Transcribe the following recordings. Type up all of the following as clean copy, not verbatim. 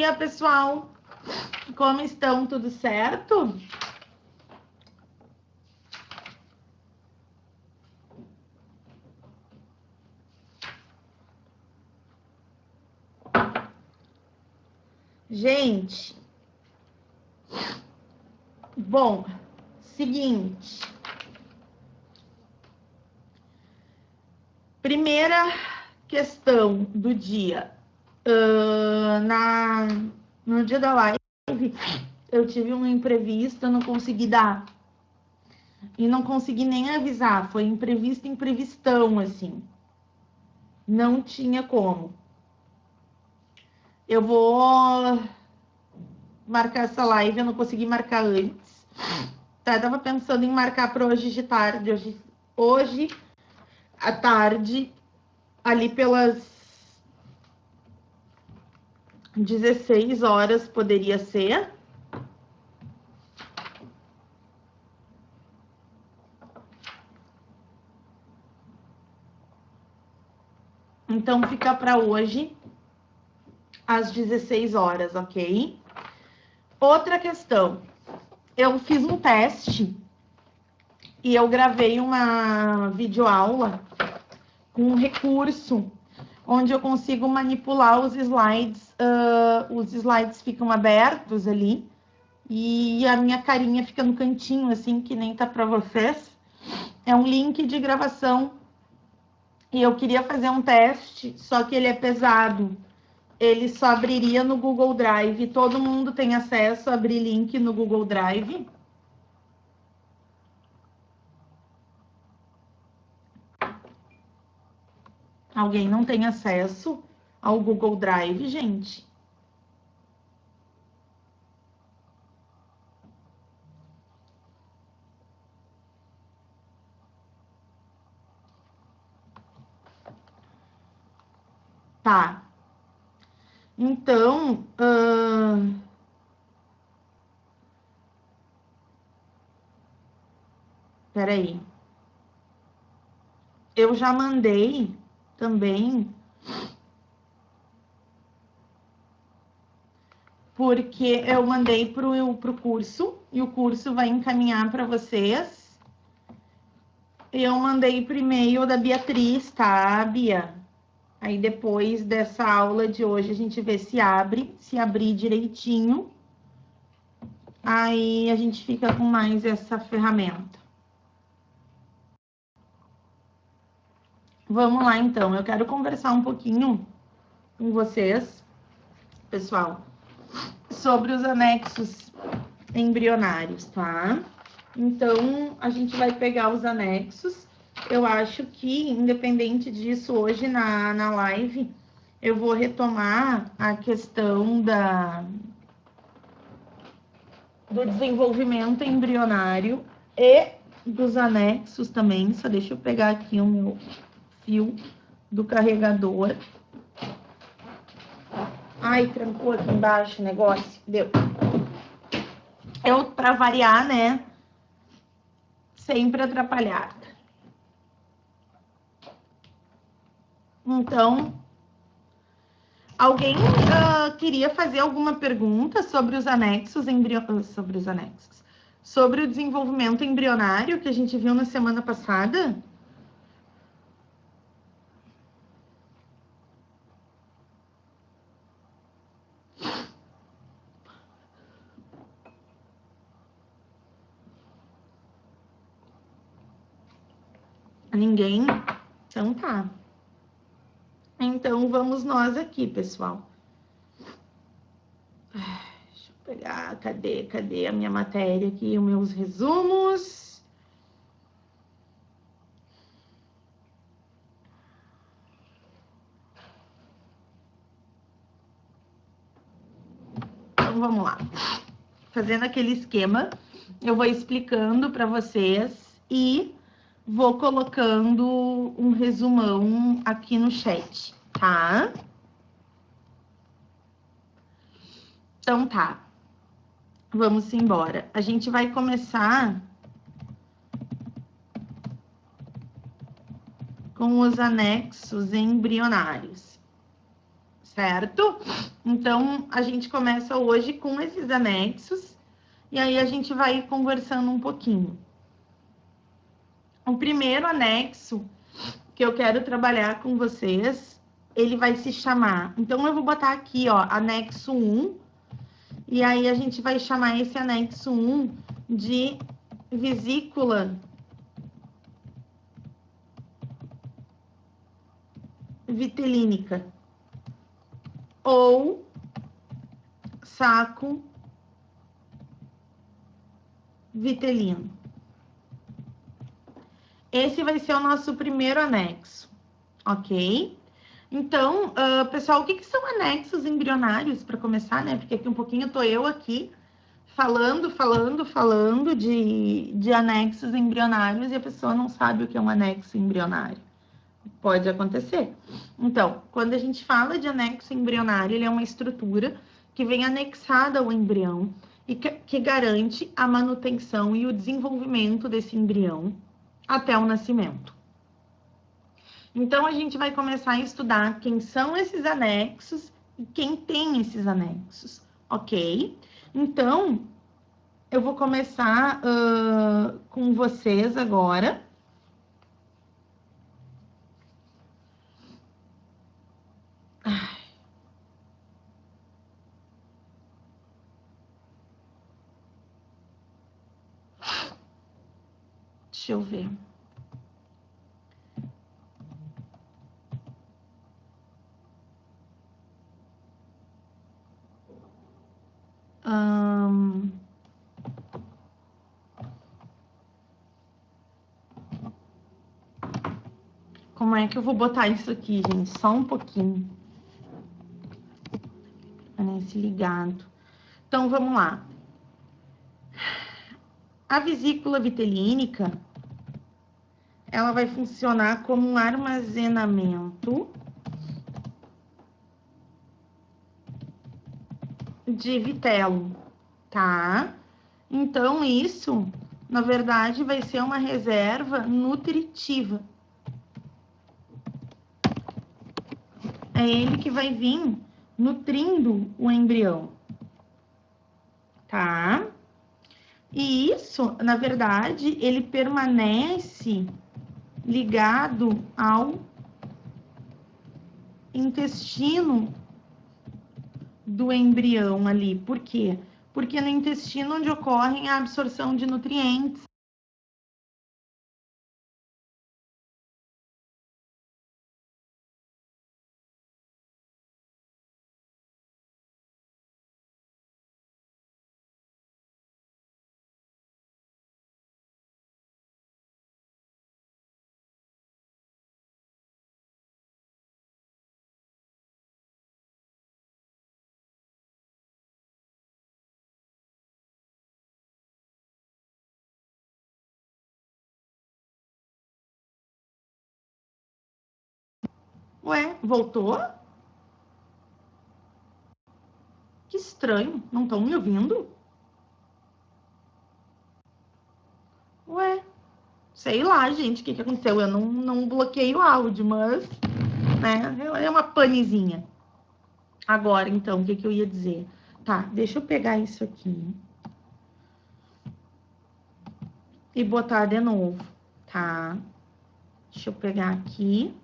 dia, pessoal. Como estão? Tudo certo? Gente, bom, seguinte. Primeira questão do dia. No dia da live, eu tive um imprevisto, eu não consegui dar. E não consegui nem avisar. Foi imprevisto, imprevistão, assim. Não tinha como. Eu vou marcar essa live, eu não consegui marcar antes. Tá, eu tava pensando em marcar para hoje de tarde. Hoje à tarde, ali pelas 16 horas, poderia ser. Então, fica para hoje, às 16 horas, ok? Outra questão. Eu fiz um teste e eu gravei uma videoaula com um recurso onde eu consigo manipular os slides. Os slides ficam abertos ali e a minha carinha fica no cantinho, assim, que nem tá para vocês. É um link de gravação e eu queria fazer um teste, só que ele é pesado. Ele só abriria no Google Drive. Todo mundo tem acesso a abrir link no Google Drive. Alguém não tem acesso ao Google Drive, gente? Tá. Então, peraí. Eu já mandei também, porque eu mandei pro curso, e o curso vai encaminhar para vocês. Eu mandei por e-mail da Beatriz, tá, Bia? Aí depois dessa aula de hoje a gente vê se abre, se abrir direitinho. Aí a gente fica com mais essa ferramenta. Vamos lá, então. Eu quero conversar um pouquinho com vocês, pessoal, sobre os anexos embrionários, tá? Então, a gente vai pegar os anexos. Eu acho que, independente disso, hoje na live, eu vou retomar a questão do desenvolvimento embrionário e dos anexos também. Só deixa eu pegar aqui o meu fio do carregador. Ai, trancou aqui embaixo o negócio. Deu. Eu, para variar, né? Sempre atrapalhada. Então, alguém queria fazer alguma pergunta sobre os anexos sobre o desenvolvimento embrionário que a gente viu na semana passada? Ninguém? Então tá. Então vamos nós aqui, pessoal. Deixa eu pegar, cadê a minha matéria aqui, os meus resumos. Então vamos lá. Fazendo aquele esquema, eu vou explicando para vocês e vou colocando um resumão aqui no chat, tá? Então tá. Vamos embora. A gente vai começar com os anexos embrionários, certo? Então, a gente começa hoje com esses anexos, e aí a gente vai conversando um pouquinho. O primeiro anexo que eu quero trabalhar com vocês, ele vai se chamar... Então, eu vou botar aqui, ó, anexo 1, e aí a gente vai chamar esse anexo 1 de vesícula vitelínica ou saco vitelino. Esse vai ser o nosso primeiro anexo, ok? Então, pessoal, o que são anexos embrionários, para começar, né? Porque aqui um pouquinho tô eu aqui falando de anexos embrionários e a pessoa não sabe o que é um anexo embrionário. Pode acontecer. Então, quando a gente fala de anexo embrionário, ele é uma estrutura que vem anexada ao embrião e que garante a manutenção e o desenvolvimento desse embrião até o nascimento. Então, a gente vai começar a estudar quem são esses anexos e quem tem esses anexos, ok? Então, eu vou começar com vocês agora. Deixa eu ver. Como é que eu vou botar isso aqui, gente? Só um pouquinho. Nesse ligado. Então, vamos lá. A vesícula vitelínica, ela vai funcionar como um armazenamento de vitelo, tá? Então, isso, na verdade, vai ser uma reserva nutritiva. É ele que vai vir nutrindo o embrião, tá? E isso, na verdade, ele permanece ligado ao intestino do embrião ali. Por quê? Porque no intestino onde ocorre a absorção de nutrientes. Ué, voltou? Que estranho, não estão me ouvindo? Ué, sei lá, gente, o que aconteceu? Eu não bloqueei o áudio, mas, né, é uma panezinha. Agora, então, o que eu ia dizer? Tá, deixa eu pegar isso aqui e botar de novo, tá? Deixa eu pegar aqui.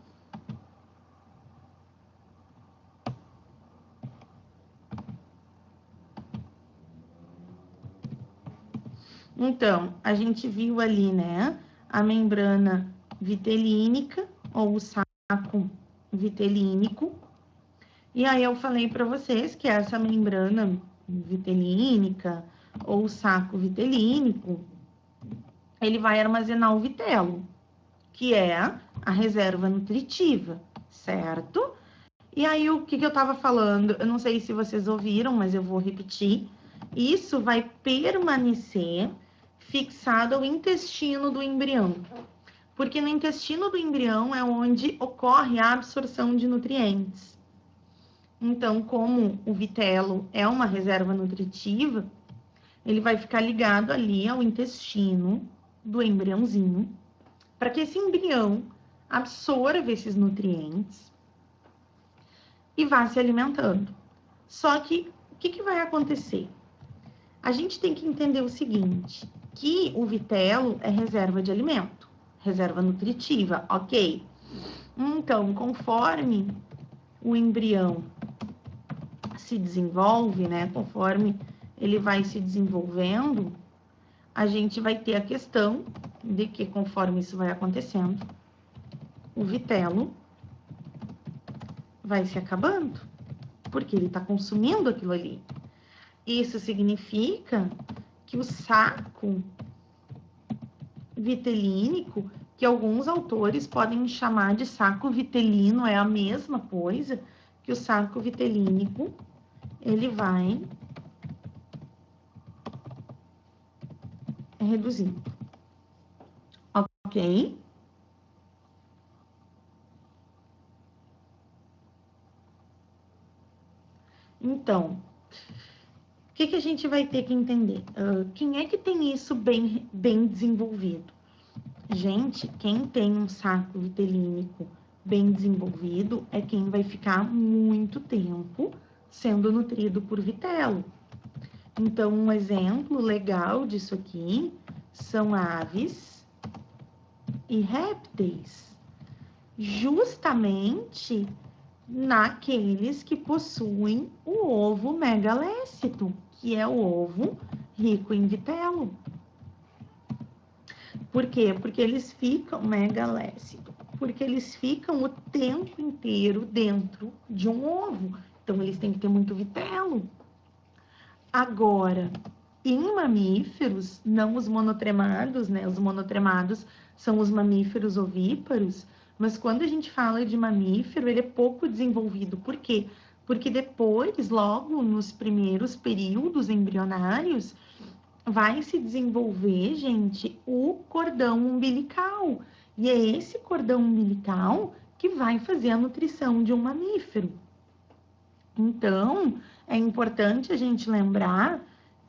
Então, a gente viu ali, né, a membrana vitelínica, ou o saco vitelínico. E aí eu falei para vocês que essa membrana vitelínica, ou o saco vitelínico, ele vai armazenar o vitelo, que é a reserva nutritiva, certo? E aí, o que eu estava falando, eu não sei se vocês ouviram, mas eu vou repetir. Isso vai permanecer fixado ao intestino do embrião. Porque no intestino do embrião é onde ocorre a absorção de nutrientes. Então, como o vitelo é uma reserva nutritiva, ele vai ficar ligado ali ao intestino do embriãozinho, para que esse embrião absorva esses nutrientes e vá se alimentando. Só que, o que vai acontecer? A gente tem que entender o seguinte, que o vitelo é reserva de alimento, reserva nutritiva, ok? Então, conforme o embrião se desenvolve, né? Conforme ele vai se desenvolvendo, a gente vai ter a questão de que, conforme isso vai acontecendo, o vitelo vai se acabando, porque ele está consumindo aquilo ali. Isso significa que o saco vitelínico, que alguns autores podem chamar de saco vitelino, é a mesma coisa, que o saco vitelínico, ele vai reduzindo. Ok? Então, o que a gente vai ter que entender? Quem é que tem isso bem desenvolvido? Gente, quem tem um saco vitelínico bem desenvolvido é quem vai ficar muito tempo sendo nutrido por vitelo. Então, um exemplo legal disso aqui são aves e répteis, justamente naqueles que possuem o ovo megalécito, que é o ovo rico em vitelo. Por quê? Porque eles ficam megalécito, porque eles ficam o tempo inteiro dentro de um ovo. Então, eles têm que ter muito vitelo. Agora, em mamíferos, não os monotremados, né? Os monotremados são os mamíferos ovíparos, mas quando a gente fala de mamífero, ele é pouco desenvolvido. Por quê? Porque depois, logo nos primeiros períodos embrionários, vai se desenvolver, gente, o cordão umbilical. E é esse cordão umbilical que vai fazer a nutrição de um mamífero. Então, é importante a gente lembrar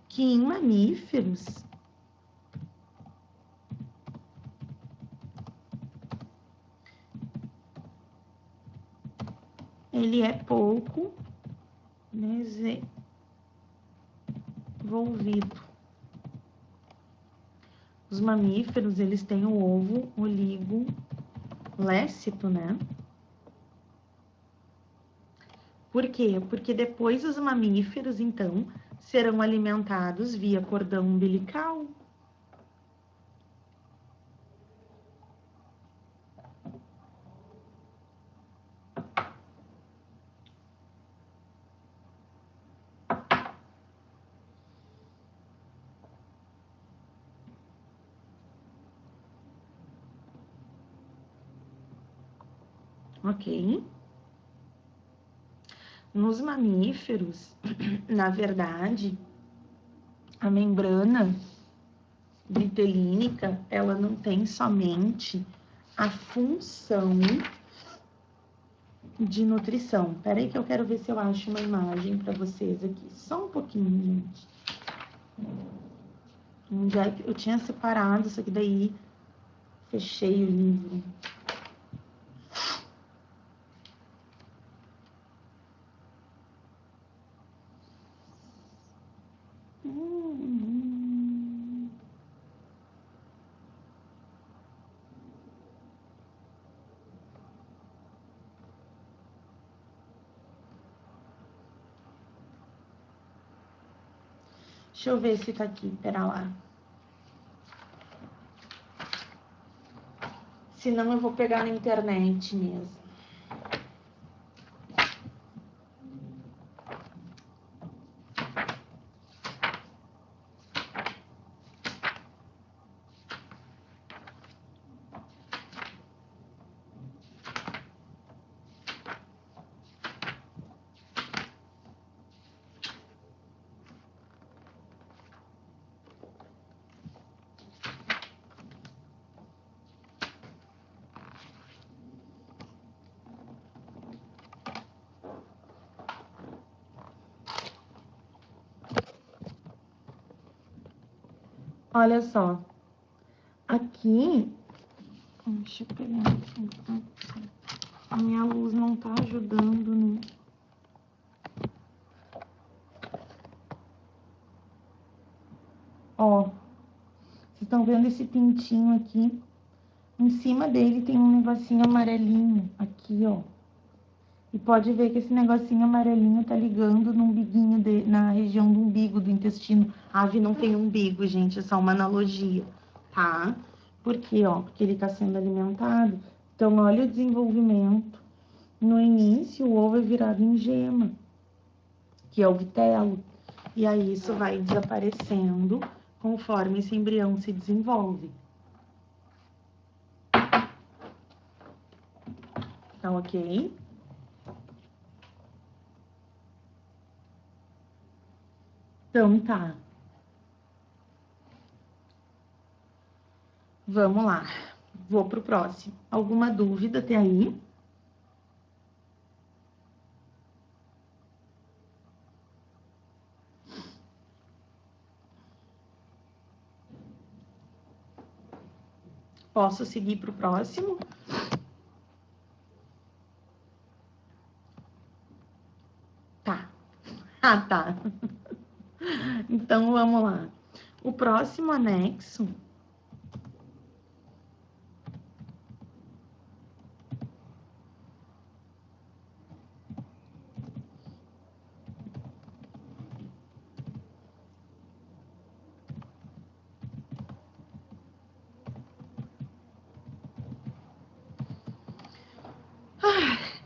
que em mamíferos, ele é pouco desenvolvido. Os mamíferos, eles têm o ovo oligolécito, né? Por quê? Porque depois os mamíferos, então, serão alimentados via cordão umbilical. Ok? Nos mamíferos, na verdade, a membrana vitelínica, ela não tem somente a função de nutrição. Peraí que eu quero ver se eu acho uma imagem para vocês aqui. Só um pouquinho, gente. Eu tinha separado isso aqui daí, fechei o livro. Deixa eu ver se tá aqui, pera lá. Senão eu vou pegar na internet mesmo. Olha só, aqui, deixa eu pegar aqui, a minha luz não tá ajudando, né? Ó, vocês estão vendo esse pintinho aqui? Em cima dele tem um negocinho amarelinho aqui, ó. E pode ver que esse negocinho amarelinho tá ligando no umbiguinho na região do umbigo, do intestino. A ave não tem umbigo, gente, é só uma analogia, tá? Por quê, ó? Porque ele tá sendo alimentado. Então, olha o desenvolvimento. No início, o ovo é virado em gema, que é o vitelo. E aí, isso vai desaparecendo conforme esse embrião se desenvolve. Tá ok? Então, tá. Vamos lá. Vou pro próximo. Alguma dúvida até aí? Posso seguir pro próximo? Tá. Ah, tá. Então, vamos lá. O próximo anexo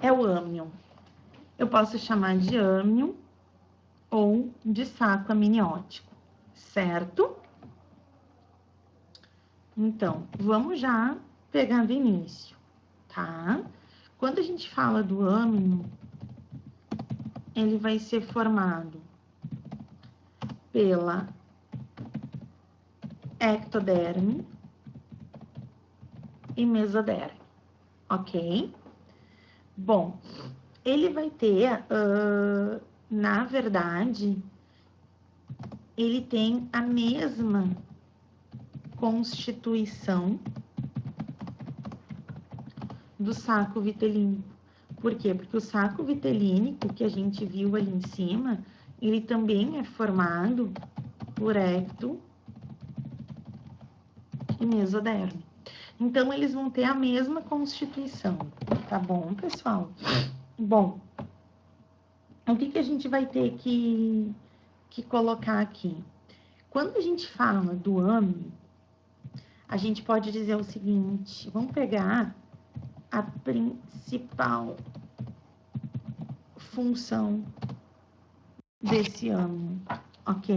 é o âmnion. Eu posso chamar de âmnion ou de saco amniótico, certo? Então, vamos já pegar do início, tá? Quando a gente fala do âmnion, ele vai ser formado pela ectoderme e mesoderme, ok? Bom, ele vai ter, na verdade, ele tem a mesma constituição do saco vitelínico. Por quê? Porque o saco vitelínico que a gente viu ali em cima, ele também é formado por ecto e mesoderme. Então, eles vão ter a mesma constituição, tá bom, pessoal? Bom, o que a gente vai ter que colocar aqui? Quando a gente fala do âmnion, a gente pode dizer o seguinte, vamos pegar a principal função desse âmnion, ok?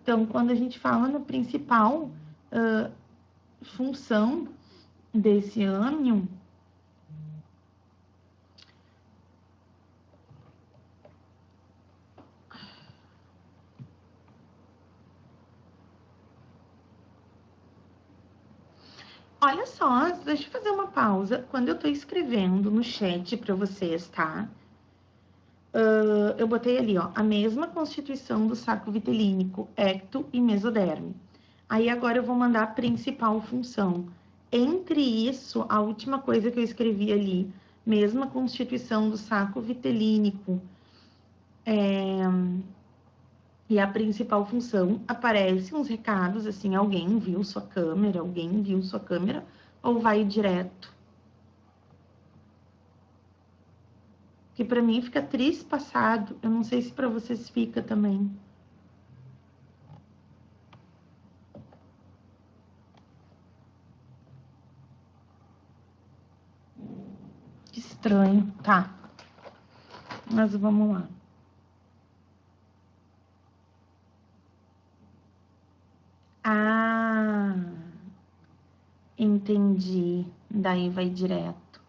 Então, quando a gente fala na principal função desse âmnion, olha só, deixa eu fazer uma pausa. Quando eu tô escrevendo no chat para vocês, tá? Eu botei ali, ó, a mesma constituição do saco vitelínico, ecto e mesoderme. Aí agora eu vou mandar a principal função. Entre isso, a última coisa que eu escrevi ali, mesma constituição do saco vitelínico e a principal função, aparecem uns recados assim, alguém viu sua câmera, ou vai direto? Que para mim fica trispassado, eu não sei se para vocês fica também. Que estranho, tá. Mas vamos lá. Ah, entendi. Daí vai direto.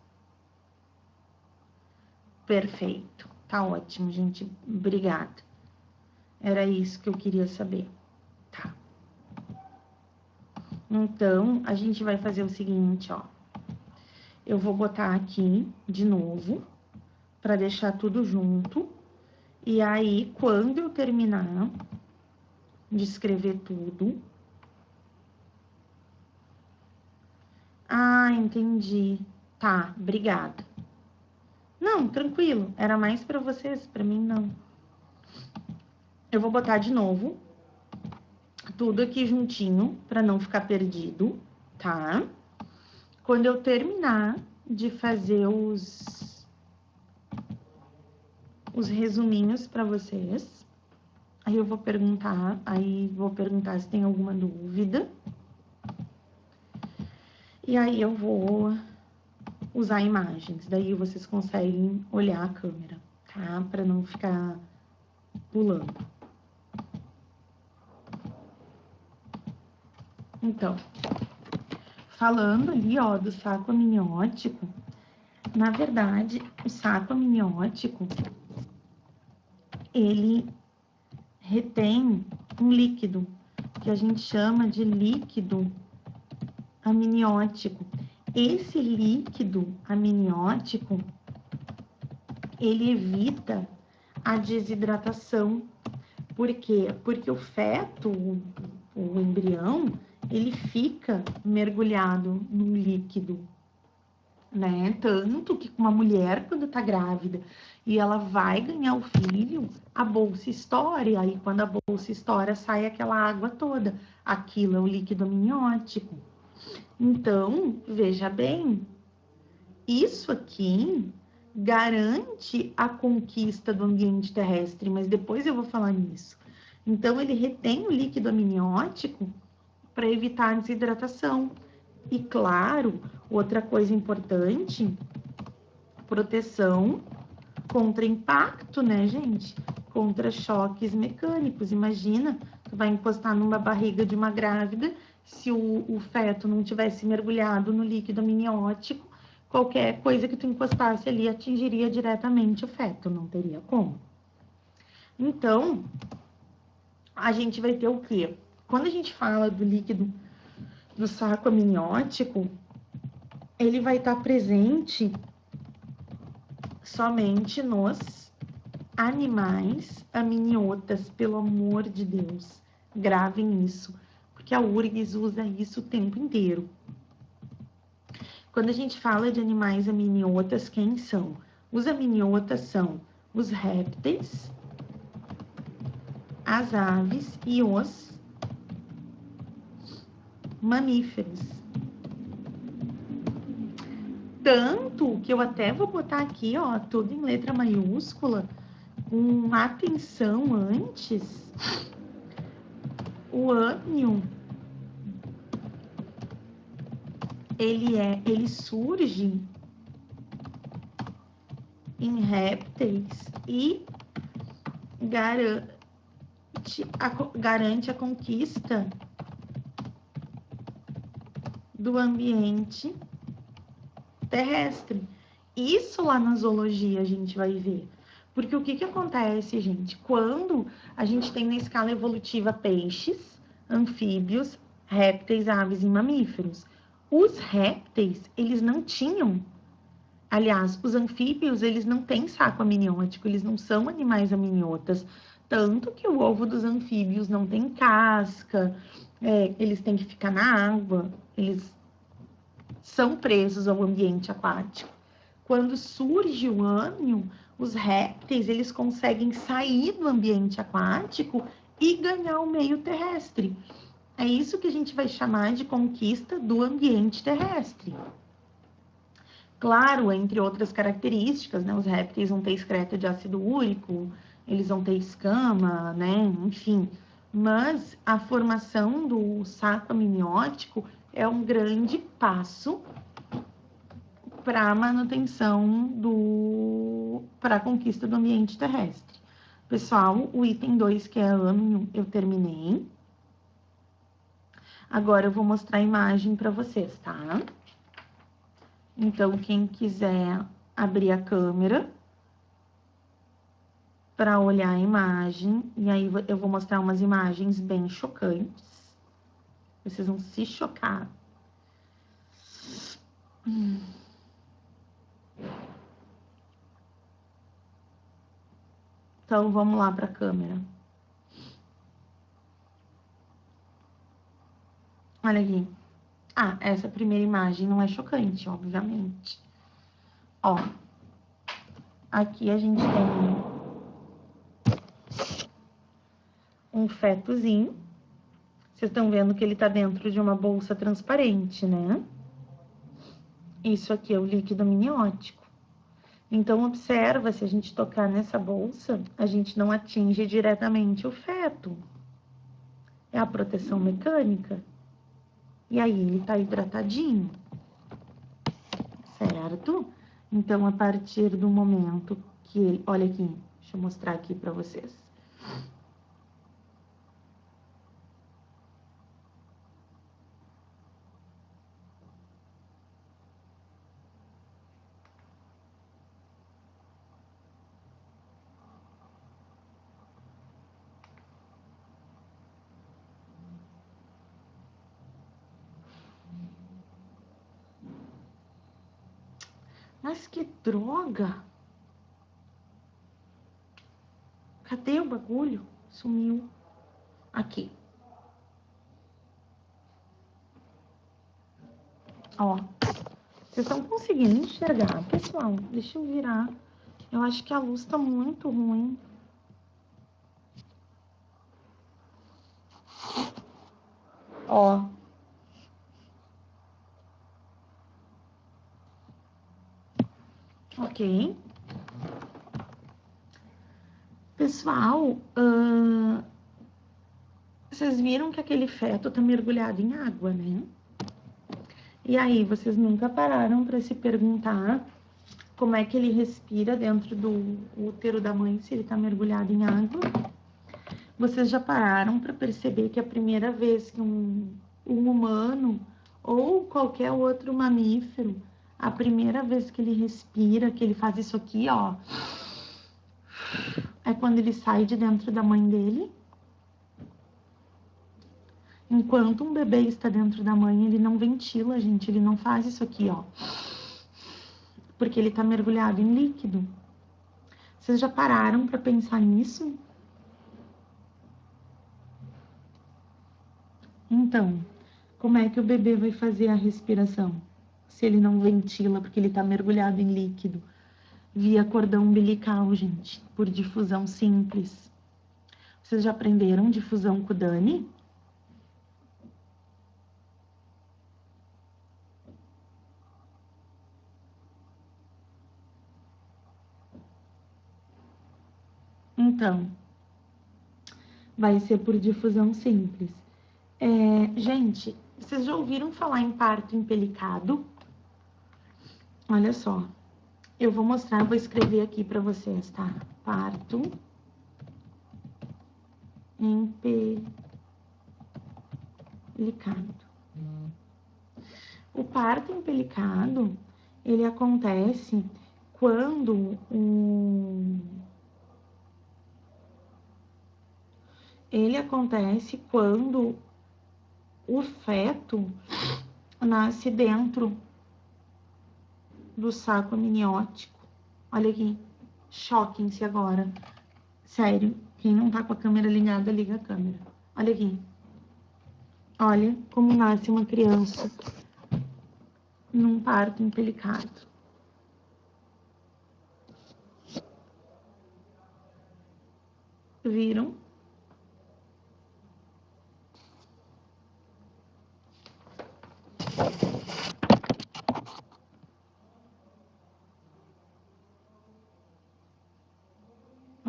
Perfeito. Tá ótimo, gente. Obrigada. Era isso que eu queria saber. Tá. Então, a gente vai fazer o seguinte, ó. Eu vou botar aqui de novo, para deixar tudo junto. E aí, quando eu terminar de escrever tudo... Ah, entendi. Tá, obrigada. Não, tranquilo. Era mais para vocês, para mim não. Eu vou botar de novo tudo aqui juntinho, para não ficar perdido, tá? Quando eu terminar de fazer os resuminhos para vocês, aí eu vou perguntar, se tem alguma dúvida. E aí eu vou usar imagens, daí vocês conseguem olhar a câmera, tá? Para não ficar pulando. Então, falando ali, ó, do saco amniótico, na verdade, o saco amniótico, ele retém um líquido que a gente chama de líquido amniótico. Esse líquido amniótico, ele evita a desidratação. Por quê? Porque o feto, o embrião, ele fica mergulhado no líquido, né? Tanto que uma mulher, quando tá grávida e ela vai ganhar o filho, a bolsa estoura, e aí quando a bolsa estoura, sai aquela água toda. Aquilo é o líquido amniótico. Então, veja bem, isso aqui garante a conquista do ambiente terrestre, mas depois eu vou falar nisso. Então, ele retém o líquido amniótico para evitar a desidratação. E, claro, outra coisa importante, proteção contra impacto, né, gente? Contra choques mecânicos. Imagina, tu vai encostar numa barriga de uma grávida, se o feto não tivesse mergulhado no líquido amniótico, qualquer coisa que tu encostasse ali atingiria diretamente o feto, não teria como. Então, a gente vai ter o quê? Quando a gente fala do líquido do saco amniótico, ele vai estar presente somente nos animais amniotas, pelo amor de Deus. Gravem isso, porque a URGS usa isso o tempo inteiro. Quando a gente fala de animais amniotas, quem são? Os amniotas são os répteis, as aves e os mamíferos. Tanto que eu até vou botar aqui, ó, tudo em letra maiúscula, com atenção antes. O âmnion, ele surge em répteis e garante a conquista do ambiente terrestre. Isso lá na zoologia a gente vai ver. Porque o que acontece, gente? Quando a gente tem na escala evolutiva peixes, anfíbios, répteis, aves e mamíferos. Os répteis, eles não tinham. Aliás, os anfíbios, eles não têm saco amniótico, eles não são animais amniotas. Tanto que o ovo dos anfíbios não tem casca, eles têm que ficar na água, eles são presos ao ambiente aquático. Quando surge o âmnion, os répteis, eles conseguem sair do ambiente aquático e ganhar o meio terrestre. É isso que a gente vai chamar de conquista do ambiente terrestre. Claro, entre outras características, né? Os répteis vão ter excreto de ácido úrico, eles vão ter escama, né? Enfim. Mas a formação do saco amniótico é um grande passo para a manutenção para a conquista do ambiente terrestre. Pessoal, o item 2, que é âmnion, eu terminei. Agora eu vou mostrar a imagem para vocês, tá? Então, quem quiser abrir a câmera para olhar a imagem, e aí eu vou mostrar umas imagens bem chocantes. Vocês vão se chocar. Então, vamos lá para a câmera. Olha aqui. Ah, essa primeira imagem não é chocante, obviamente. Ó, aqui a gente tem um fetozinho Vocês estão vendo que ele está dentro de uma bolsa transparente, né? Isso aqui é o líquido amniótico. Então, observa, se a gente tocar nessa bolsa, a gente não atinge diretamente o feto. É a proteção mecânica. E aí, ele tá hidratadinho. Certo? Então, a partir do momento que ele... Olha aqui, deixa eu mostrar aqui pra vocês. Mas que droga! Cadê o bagulho? Sumiu. Aqui. Ó. Vocês estão conseguindo enxergar, pessoal? Deixa eu virar. Eu acho que a luz tá muito ruim. Ó. Ok. Pessoal, vocês viram que aquele feto tá mergulhado em água, né? E aí, vocês nunca pararam para se perguntar como é que ele respira dentro do útero da mãe se ele tá mergulhado em água? Vocês já pararam para perceber que a primeira vez que um humano ou qualquer outro mamífero, a primeira vez que ele respira, que ele faz isso aqui, ó, é quando ele sai de dentro da mãe dele? Enquanto um bebê está dentro da mãe, ele não ventila, gente, ele não faz isso aqui, ó. Porque ele tá mergulhado em líquido. Vocês já pararam para pensar nisso? Então, como é que o bebê vai fazer a respiração? Se ele não ventila, porque ele tá mergulhado em líquido. Via cordão umbilical, gente, por difusão simples. Vocês já aprenderam difusão com o Dani? Então, vai ser por difusão simples. Gente, vocês já ouviram falar em parto empelicado? Olha só, eu vou mostrar, vou escrever aqui para vocês, tá? Parto empelicado. O parto empelicado, ele acontece quando o feto nasce dentro do saco amniótico. Olha aqui, choquem-se agora. Sério, quem não tá com a câmera ligada, liga a câmera. Olha aqui. Olha como nasce uma criança num parto empelicado. Viram?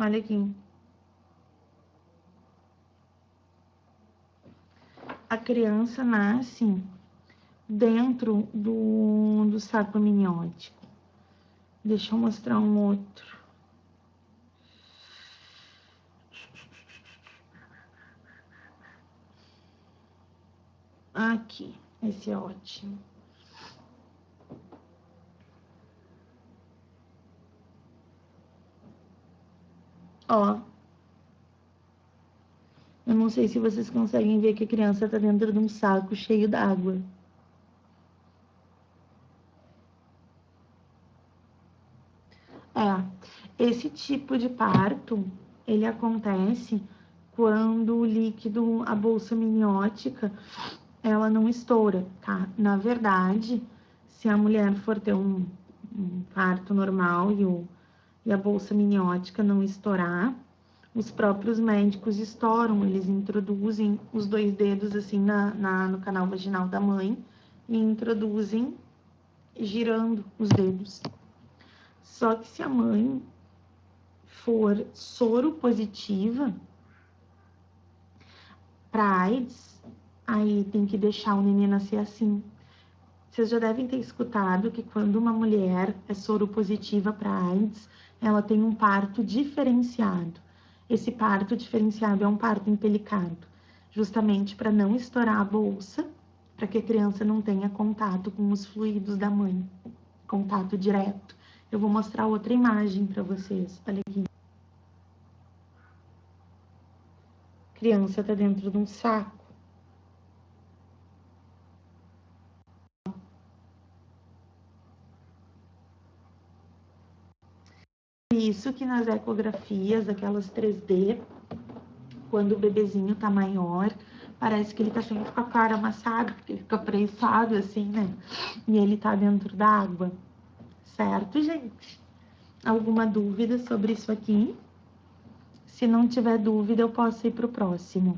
Olha aqui. A criança nasce dentro do saco amniótico. Deixa eu mostrar um outro. Aqui, esse é ótimo. Ó. Eu não sei se vocês conseguem ver que a criança está dentro de um saco cheio d'água. Esse tipo de parto, ele acontece quando o líquido, a bolsa amniótica, ela não estoura, tá? Na verdade, se a mulher for ter um parto normal e a bolsa amniótica não estourar, os próprios médicos estouram, eles introduzem os 2 dedos assim no canal vaginal da mãe e introduzem girando os dedos. Só que se a mãe for soro positiva para AIDS, aí tem que deixar o neném nascer assim. Vocês já devem ter escutado que quando uma mulher é soro positiva para AIDS, ela tem um parto diferenciado. Esse parto diferenciado é um parto empelicado, justamente para não estourar a bolsa, para que a criança não tenha contato com os fluidos da mãe, contato direto. Eu vou mostrar outra imagem para vocês. Olha aqui. A criança está dentro de um saco. Isso que nas ecografias, aquelas 3D, quando o bebezinho tá maior, parece que ele tá sempre com a cara amassada, porque ele fica prensado assim, né? E ele tá dentro da água. Certo, gente? Alguma dúvida sobre isso aqui? Se não tiver dúvida, eu posso ir pro próximo.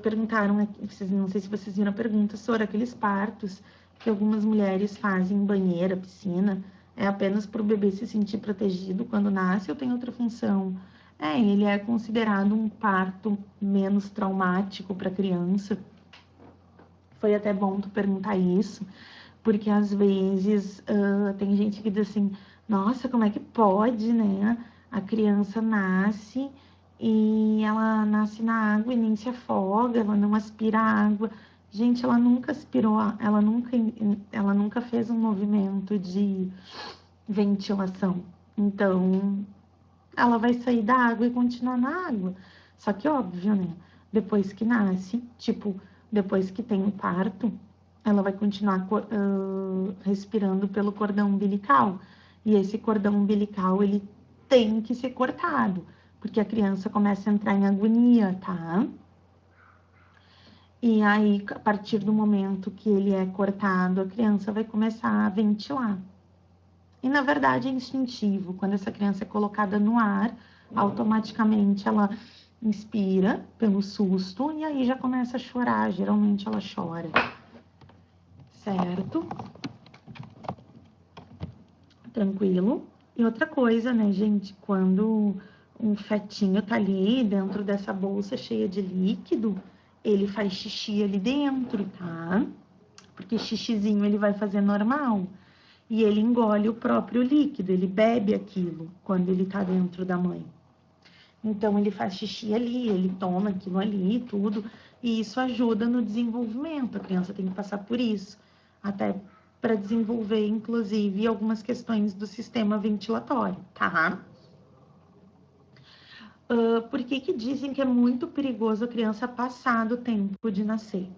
Perguntaram aqui, não sei se vocês viram a pergunta, sobre aqueles partos que algumas mulheres fazem em banheira, piscina, é apenas para o bebê se sentir protegido quando nasce ou tem outra função? Ele é considerado um parto menos traumático para a criança. Foi até bom tu perguntar isso, porque às vezes tem gente que diz assim, nossa, como é que pode, né? A criança nasce e ela nasce na água e nem se afoga, ela não aspira a água. Gente, ela nunca aspirou, ela nunca fez um movimento de ventilação. Então, ela vai sair da água e continuar na água. Só que, óbvio, né? Depois que nasce, tipo, depois que tem o parto, ela vai continuar respirando pelo cordão umbilical. E esse cordão umbilical, ele tem que ser cortado, porque a criança começa a entrar em agonia, tá? E aí, a partir do momento que ele é cortado, a criança vai começar a ventilar. E, na verdade, é instintivo. Quando essa criança é colocada no ar, automaticamente ela inspira pelo susto e aí já começa a chorar. Geralmente ela chora. Certo? Tranquilo. E outra coisa, né, gente? Quando um fetinho tá ali dentro dessa bolsa cheia de líquido, ele faz xixi ali dentro, tá? Porque xixizinho ele vai fazer normal. E ele engole o próprio líquido, ele bebe aquilo quando ele tá dentro da mãe. Então, ele faz xixi ali, ele toma aquilo ali e tudo, e isso ajuda no desenvolvimento. A criança tem que passar por isso, até para desenvolver, inclusive, algumas questões do sistema ventilatório, tá? Por que dizem que é muito perigoso a criança passar do tempo de nascer?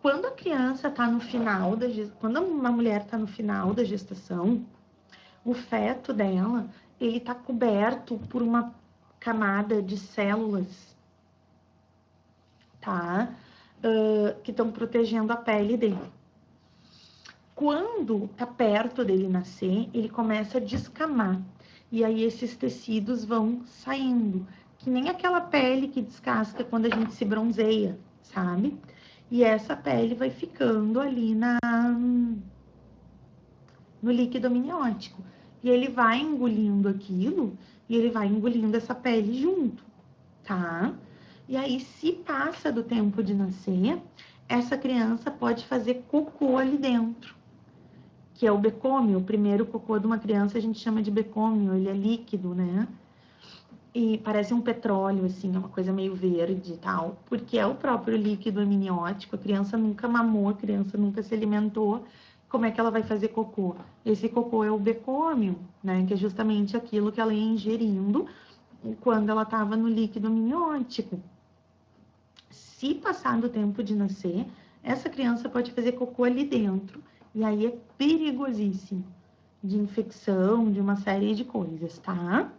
Quando a criança está no final da gestação, quando uma mulher está no final da gestação, o feto dela, ele está coberto por uma camada de células, tá? Que estão protegendo a pele dele. Quando tá perto dele nascer, ele começa a descamar. E aí esses tecidos vão saindo. Que nem aquela pele que descasca quando a gente se bronzeia, sabe? E essa pele vai ficando ali no líquido amniótico. E ele vai engolindo aquilo e ele vai engolindo essa pele junto, tá? E aí, se passa do tempo de nascer, essa criança pode fazer cocô ali dentro, que é o becômio. O primeiro cocô de uma criança a gente chama de becômio, ele é líquido, né? E parece um petróleo, assim, é uma coisa meio verde e tal, porque é o próprio líquido amniótico. A criança nunca mamou, a criança nunca se alimentou. Como é que ela vai fazer cocô? Esse cocô é o becômio, né? Que é justamente aquilo que ela ia ingerindo quando ela estava no líquido amniótico. Se passar do tempo de nascer, essa criança pode fazer cocô ali dentro. E aí é perigosíssimo de infecção, de uma série de coisas, tá?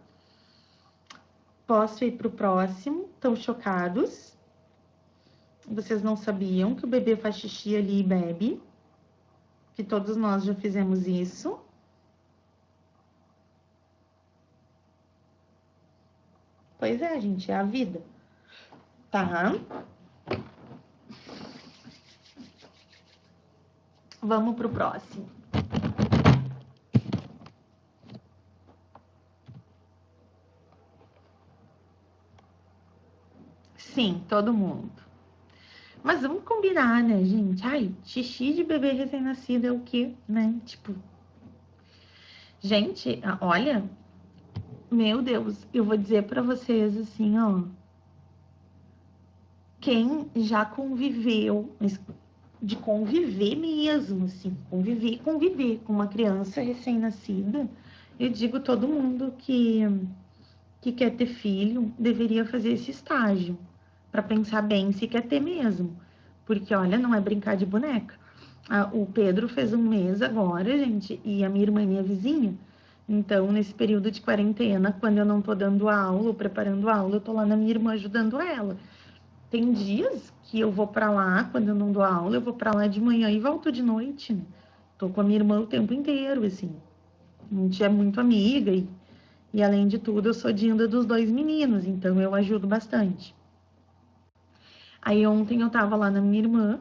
Posso ir para o próximo? Estão chocados? Vocês não sabiam que o bebê faz xixi ali e bebe? Que todos nós já fizemos isso? Pois é, gente, é a vida. Tá? Vamos pro próximo. Sim, todo mundo. Mas vamos combinar, né, gente? Ai, xixi de bebê recém-nascido é o quê, né? Tipo, gente, olha, meu Deus, eu vou dizer pra vocês assim, ó. Quem já conviveu, de conviver mesmo, assim, conviver com uma criança recém-nascida, eu digo todo mundo que quer ter filho deveria fazer esse estágio para pensar bem se quer ter mesmo, porque olha, não é brincar de boneca. O Pedro fez 1 mês agora, gente, e a minha irmã é minha vizinha. Então, nesse período de quarentena, quando eu não tô dando aula ou preparando aula, eu tô lá na minha irmã ajudando ela. Tem dias que eu vou para lá, quando eu não dou aula, eu vou para lá de manhã e volto de noite, né? Tô com a minha irmã o tempo inteiro, assim. A gente é muito amiga e além de tudo, eu sou dinda dos 2 meninos, então eu ajudo bastante. Aí ontem eu tava lá na minha irmã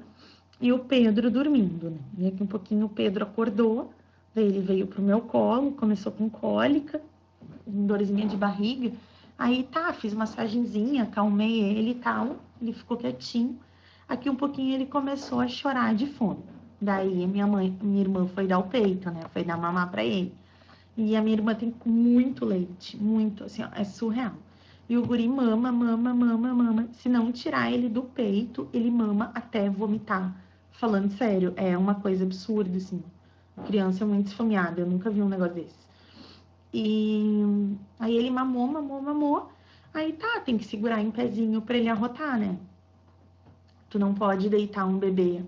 e o Pedro dormindo, né? E aqui um pouquinho o Pedro acordou, daí ele veio pro meu colo, começou com cólica, dorzinha de barriga. Aí tá, fiz massagenzinha, acalmei ele e tal, ele ficou quietinho. Aqui um pouquinho ele começou a chorar de fome. Daí minha irmã foi dar o peito, né? Foi dar mamar pra ele. E a minha irmã tem muito leite, muito, assim, ó, é surreal. E o guri mama, mama, mama, mama. Se não tirar ele do peito, ele mama até vomitar. Falando sério, é uma coisa absurda, assim. A criança é muito esfomeada, eu nunca vi um negócio desse. E aí ele mamou, mamou, mamou. Aí tá, tem que segurar em pezinho pra ele arrotar, né? Tu não pode deitar um bebê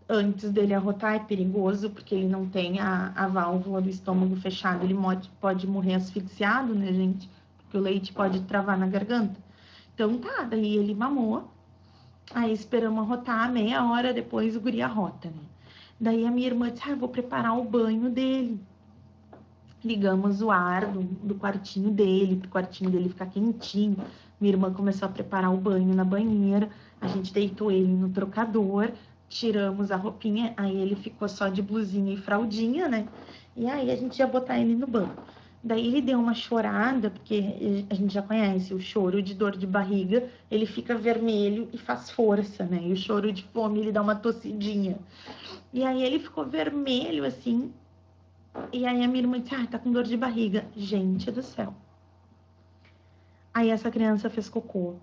antes dele arrotar, é perigoso, porque ele não tem a válvula do estômago fechada, ele pode morrer asfixiado, né, gente? Porque o leite pode travar na garganta. Então tá, daí ele mamou, aí esperamos arrotar, meia hora depois o guri arrota, né? Daí a minha irmã disse, eu vou preparar o banho dele. Ligamos o ar do quartinho dele, pro quartinho dele ficar quentinho. Minha irmã começou a preparar o banho na banheira, a gente deitou ele no trocador, tiramos a roupinha, aí ele ficou só de blusinha e fraldinha, né? E aí a gente ia botar ele no banho. Daí ele deu uma chorada, porque a gente já conhece o choro de dor de barriga, ele fica vermelho e faz força, né? E o choro de fome, ele dá uma tossidinha. E aí ele ficou vermelho, assim, e aí a minha irmã disse, tá com dor de barriga. Gente do céu. Aí essa criança fez cocô,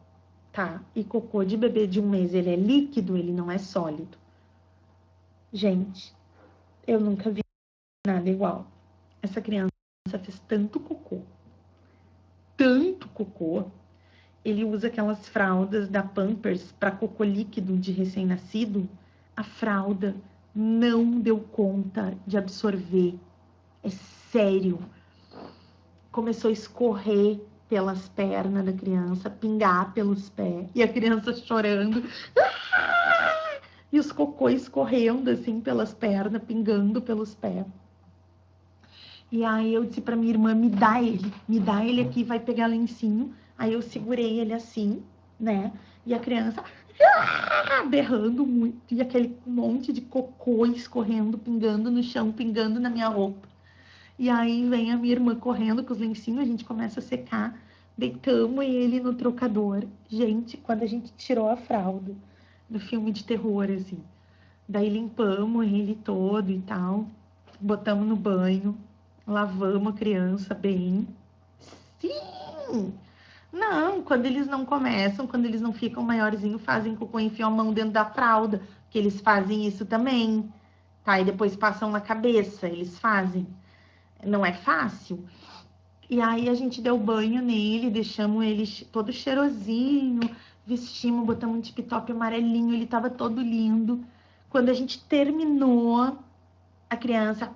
tá? E cocô de bebê de 1 mês, ele é líquido, ele não é sólido. Gente, eu nunca vi nada igual. Essa criança fez tanto cocô, ele usa aquelas fraldas da Pampers para cocô líquido de recém-nascido. A fralda não deu conta de absorver. É sério. Começou a escorrer pelas pernas da criança, pingar pelos pés, e a criança chorando. E os cocô escorrendo assim pelas pernas, pingando pelos pés. E aí eu disse pra minha irmã, me dá ele aqui, vai pegar lencinho. Aí eu segurei ele assim, né? E a criança berrando muito, e aquele monte de cocô escorrendo, pingando no chão, pingando na minha roupa. E aí vem a minha irmã correndo com os lencinhos, a gente começa a secar, deitamos ele no trocador. Gente, quando a gente tirou a fralda do filme de terror, assim, daí limpamos ele todo e tal, botamos no banho, lavamos a criança bem. Sim! Não, quando eles não começam, quando eles não ficam maiorzinhos, fazem cocô, enfiam a mão dentro da fralda, que eles fazem isso também, tá? E depois passam na cabeça, eles fazem. Não é fácil. E aí a gente deu banho nele, deixamos ele todo cheirosinho, vestimos, botamos um tip-top amarelinho, ele tava todo lindo. Quando a gente terminou, a criança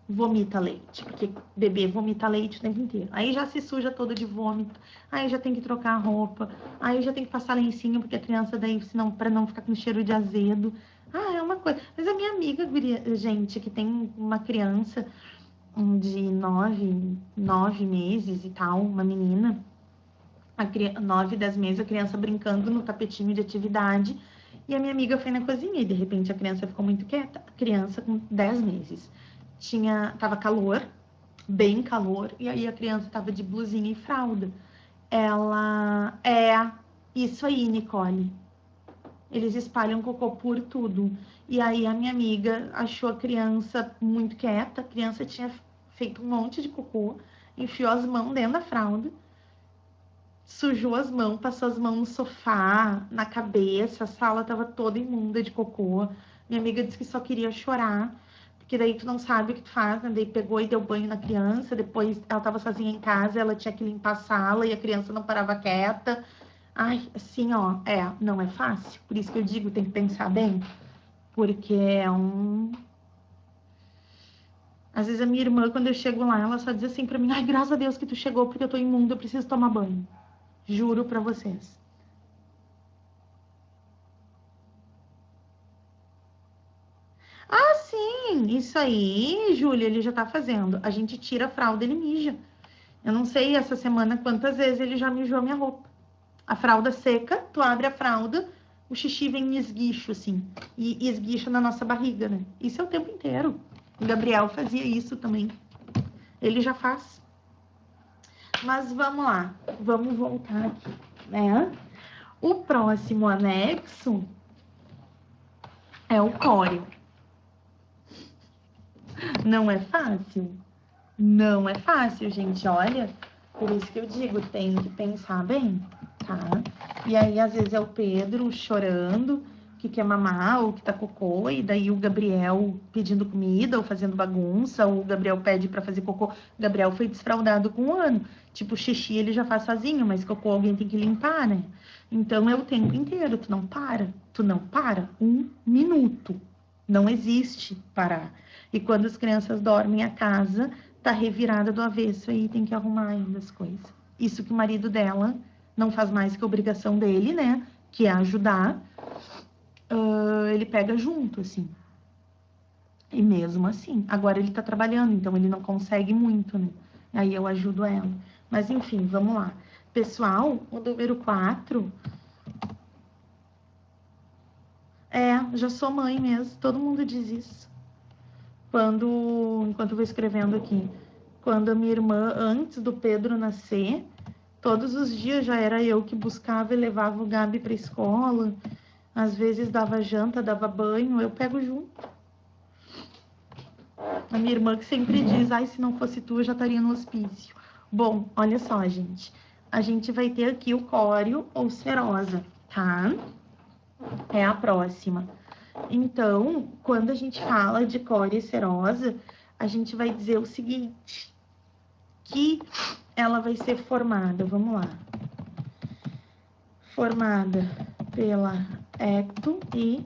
vomita leite, porque bebê vomita leite o tempo inteiro. Aí já se suja todo de vômito, aí já tem que trocar a roupa, aí já tem que passar lencinho, porque a criança daí, senão, para não ficar com cheiro de azedo. Ah, é uma coisa. Mas a minha amiga, gente, que tem uma criança de 9 meses e tal, uma menina, 9, 10 meses, a criança brincando no tapetinho de atividade, e a minha amiga foi na cozinha, e de repente a criança ficou muito quieta, a criança com 10 meses. Tava calor, bem calor, e aí a criança tava de blusinha e fralda. Isso aí, Nicole. Eles espalham cocô por tudo. E aí a minha amiga achou a criança muito quieta, a criança tinha feito um monte de cocô, enfiou as mãos dentro da fralda, sujou as mãos, passou as mãos no sofá, na cabeça, a sala tava toda imunda de cocô. Minha amiga disse que só queria chorar, porque daí tu não sabe o que tu faz, né? Daí pegou e deu banho na criança, depois ela tava sozinha em casa, ela tinha que limpar a sala e a criança não parava quieta. Ai, assim, ó, não é fácil. Por isso que eu digo, tem que pensar bem, porque é um... Às vezes a minha irmã, quando eu chego lá, ela só diz assim pra mim, ai, graças a Deus que tu chegou, porque eu tô imunda, eu preciso tomar banho. Juro pra vocês. Ah, sim, isso aí, Júlia, ele já tá fazendo. A gente tira a fralda, ele mija. Eu não sei essa semana quantas vezes ele já mijou a minha roupa. A fralda seca, tu abre a fralda, o xixi vem em esguicho, assim. E esguicha na nossa barriga, né? Isso é o tempo inteiro. O Gabriel fazia isso também. Ele já faz. Mas vamos lá. Vamos voltar aqui, né? O próximo anexo é o córeo. Não é fácil? Não é fácil, gente. Olha, por isso que eu digo, tem que pensar bem, tá? E aí, às vezes, é o Pedro chorando, que quer mamar, ou que tá cocô, e daí o Gabriel pedindo comida, ou fazendo bagunça, ou o Gabriel pede pra fazer cocô. O Gabriel foi desfraldado com 1 ano. Tipo, xixi ele já faz sozinho, mas cocô alguém tem que limpar, né? Então, é o tempo inteiro, tu não para 1 minuto. Não existe parar. E quando as crianças dormem, a casa tá revirada do avesso, aí tem que arrumar ainda as coisas. Isso que o marido dela não faz mais que a obrigação dele, né? Que é ajudar. Ele pega junto, assim. E mesmo assim. Agora ele tá trabalhando, então ele não consegue muito, né? Aí eu ajudo ela. Mas enfim, vamos lá. Pessoal, o número 4... já sou mãe mesmo. Todo mundo diz isso. Enquanto eu vou escrevendo aqui, quando a minha irmã, antes do Pedro nascer, todos os dias já era eu que buscava e levava o Gabi para a escola, às vezes dava janta, dava banho, eu pego junto. A minha irmã que sempre diz, ai, se não fosse tu, eu já estaria no hospício. Bom, olha só, gente, a gente vai ter aqui o córeo ou serosa, tá? É a próxima. Então, quando a gente fala de cório e serosa, a gente vai dizer o seguinte, que ela vai ser formada, vamos lá, formada pela ecto e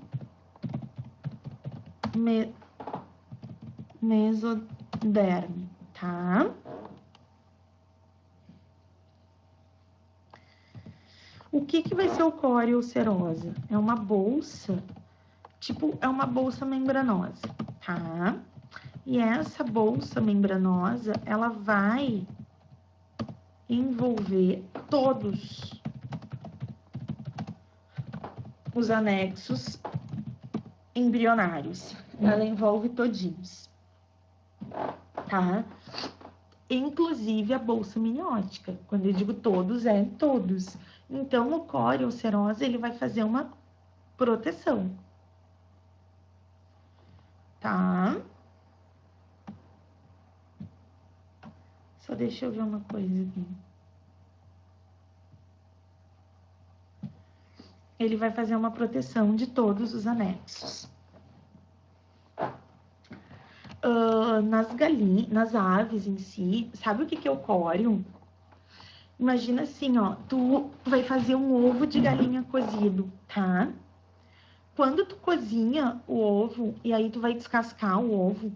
mesoderme, tá? O que vai ser o córeo ou serosa? É uma bolsa, é uma bolsa membranosa, tá? E essa bolsa membranosa, ela vai envolver todos os anexos embrionários. Ela envolve todinhos, tá? Inclusive a bolsa miniótica. Quando eu digo todos, é todos. Então, o córeo ou serosa, ele vai fazer uma proteção, tá? Só deixa eu ver uma coisa aqui. Ele vai fazer uma proteção de todos os anexos. Nas aves em si, sabe o que é o córeo? Imagina assim, ó, tu vai fazer um ovo de galinha cozido, tá? Quando tu cozinha o ovo, e aí tu vai descascar o ovo,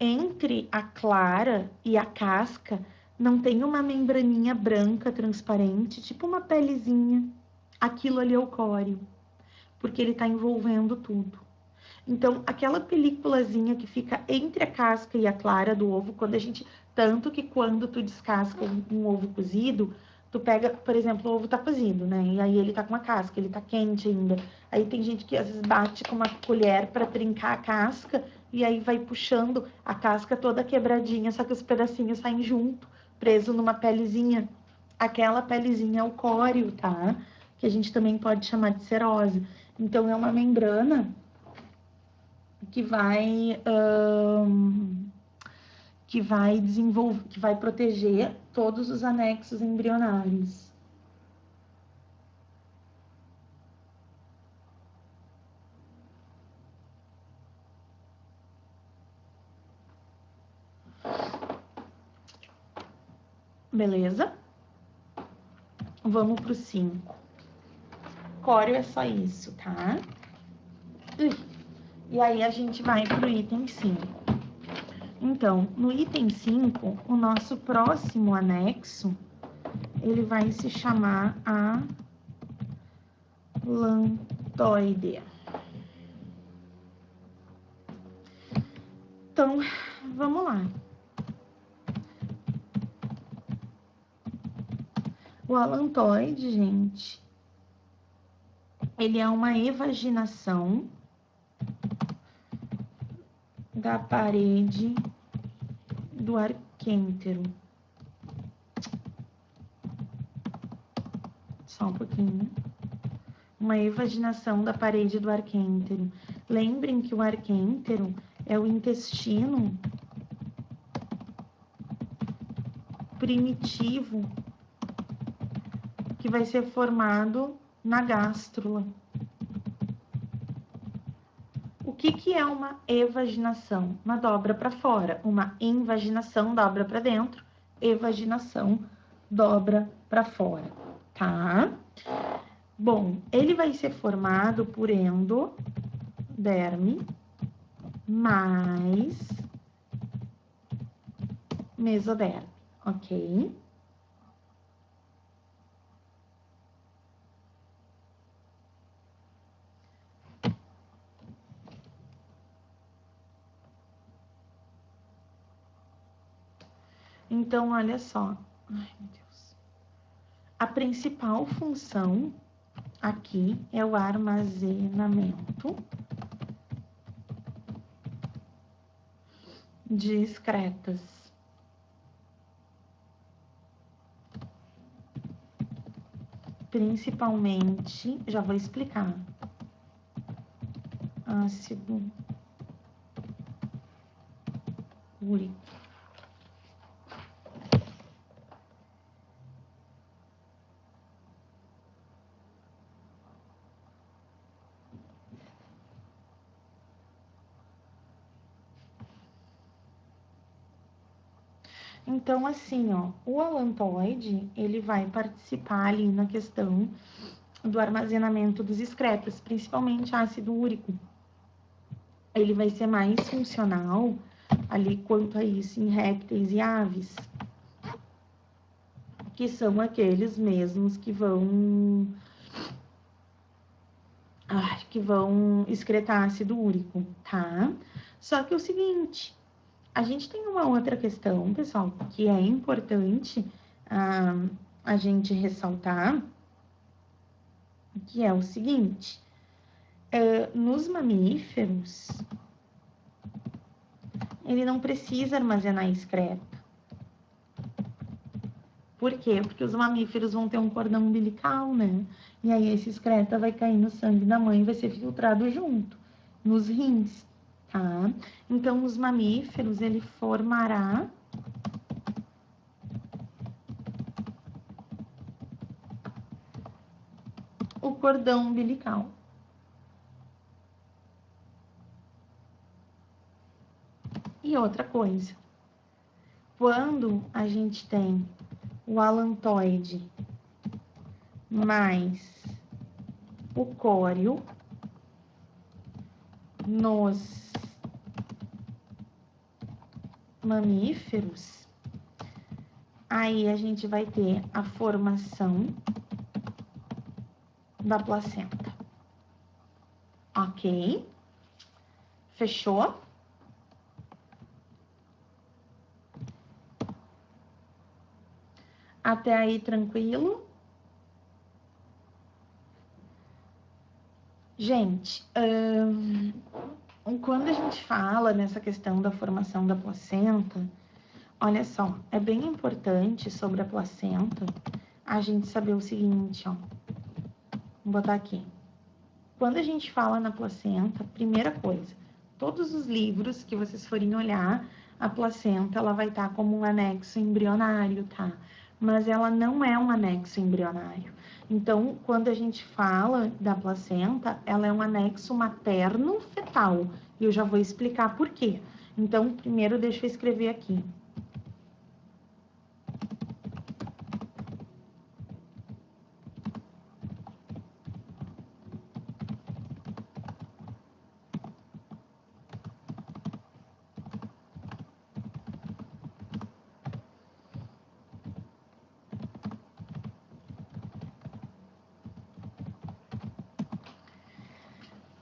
entre a clara e a casca não tem uma membraninha branca transparente, tipo uma pelezinha. Aquilo ali é o córeo, porque ele está envolvendo tudo. Então, aquela peliculazinha que fica entre a casca e a clara do ovo, tanto que quando tu descasca um ovo cozido, tu pega, por exemplo, o ovo tá cozido, né? E aí ele tá com uma casca, ele tá quente ainda. Aí tem gente que às vezes bate com uma colher para trincar a casca e aí vai puxando a casca toda quebradinha, só que os pedacinhos saem junto, preso numa pelezinha. Aquela pelezinha é o córeo, tá? Que a gente também pode chamar de cerose. Então, é uma membrana que vai proteger todos os anexos embrionários. Beleza? Vamos pro 5. Córeo é só isso, tá? E aí a gente vai pro item 5. Então, no item 5, o nosso próximo anexo, ele vai se chamar alantoide. Então, vamos lá. O alantoide, gente, ele é uma evaginação da parede do arquêntero. Só um pouquinho. Uma evaginação da parede do arquêntero. Lembrem que o arquêntero é o intestino primitivo que vai ser formado na gástrula. O que é uma evaginação? Uma dobra para fora. Uma invaginação dobra para dentro. Evaginação dobra para fora, tá? Bom, ele vai ser formado por endoderme mais mesoderme, ok? Então, olha só. Ai, meu Deus. A principal função aqui é o armazenamento de excretas. Principalmente, já vou explicar. Ácido úrico. Então, assim, ó, o alantoide, ele vai participar ali na questão do armazenamento dos excretas, principalmente ácido úrico. Ele vai ser mais funcional ali quanto a isso em répteis e aves, que são aqueles mesmos que vão excretar ácido úrico, tá? Só que é o seguinte, a gente tem uma outra questão, pessoal, que é importante a gente ressaltar, que é o seguinte, nos mamíferos, ele não precisa armazenar excreto. Por quê? Porque os mamíferos vão ter um cordão umbilical, né? E aí esse excreta vai cair no sangue da mãe e vai ser filtrado junto, nos rins, tá? Então, os mamíferos, ele formará o cordão umbilical. E outra coisa, quando a gente tem o alantoide mais o córeo nos mamíferos, aí a gente vai ter a formação da placenta. Ok? Fechou? Até aí, tranquilo? Gente, quando a gente fala nessa questão da formação da placenta, olha só, é bem importante sobre a placenta a gente saber o seguinte, ó. Vou botar aqui. Quando a gente fala na placenta, primeira coisa, todos os livros que vocês forem olhar, a placenta, ela vai estar como um anexo embrionário, tá? Mas ela não é um anexo embrionário. Então, quando a gente fala da placenta, ela é um anexo materno-fetal. E eu já vou explicar por quê. Então, primeiro, deixa eu escrever aqui.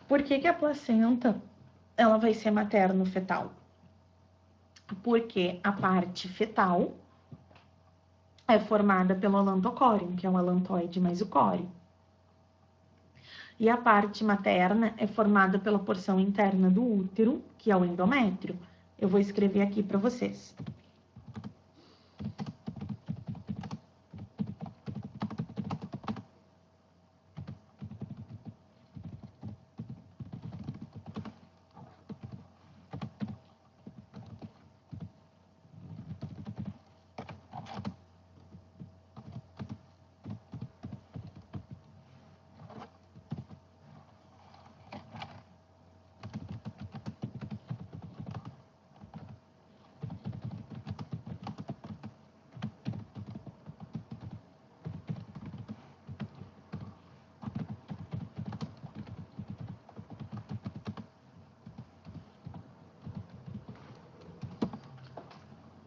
Por que que a placenta, ela vai ser materno-fetal? Porque a parte fetal é formada pelo alantocório, que é o alantoide mais o córeo. E a parte materna é formada pela porção interna do útero, que é o endométrio. Eu vou escrever aqui para vocês.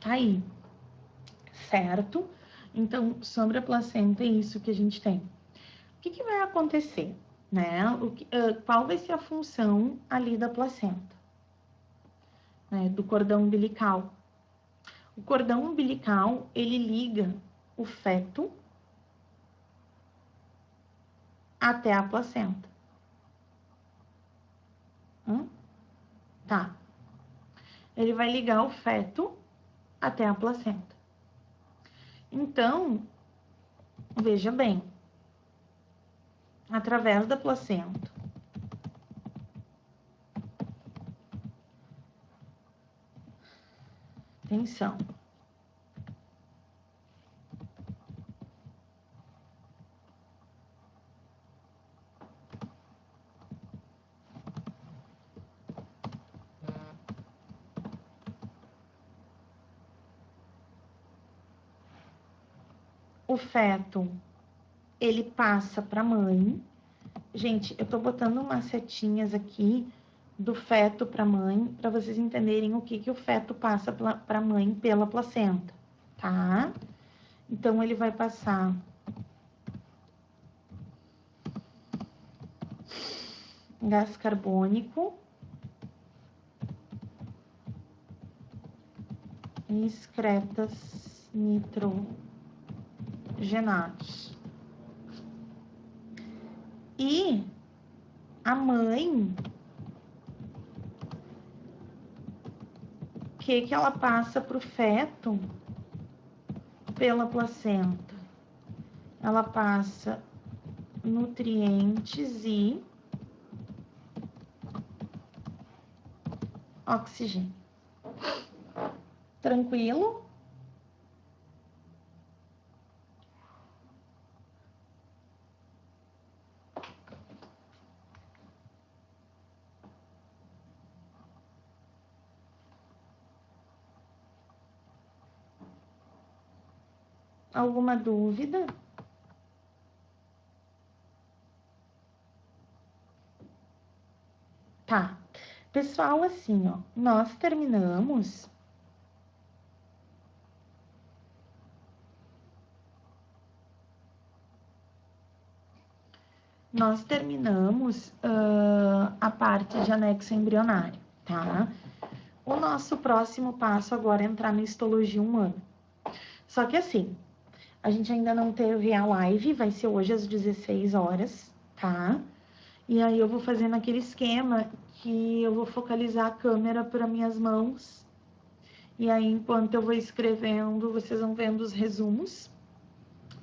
Tá aí, certo? Então, sobre a placenta, é isso que a gente tem. O que vai acontecer, né? Qual vai ser a função ali da placenta, né? Do cordão umbilical. O cordão umbilical, ele liga o feto até a placenta. Tá. Ele vai ligar o feto até a placenta. Então, veja bem, através da placenta, atenção, o feto, ele passa para a mãe. Gente, eu tô botando umas setinhas aqui do feto para a mãe, para vocês entenderem o que o feto passa para a mãe pela placenta, tá? Então, ele vai passar gás carbônico e excretas nitrogenados. E a mãe, o que ela passa para o feto pela placenta? Ela passa nutrientes e oxigênio. Tranquilo? Alguma dúvida? Tá. Pessoal, assim, ó, nós terminamos nós terminamos a parte de anexo embrionário, tá? O nosso próximo passo agora é entrar na histologia humana. Só que assim, a gente ainda não teve a live, vai ser hoje às 16 horas, tá? E aí eu vou fazer naquele esquema que eu vou focalizar a câmera para minhas mãos. E aí, enquanto eu vou escrevendo, vocês vão vendo os resumos,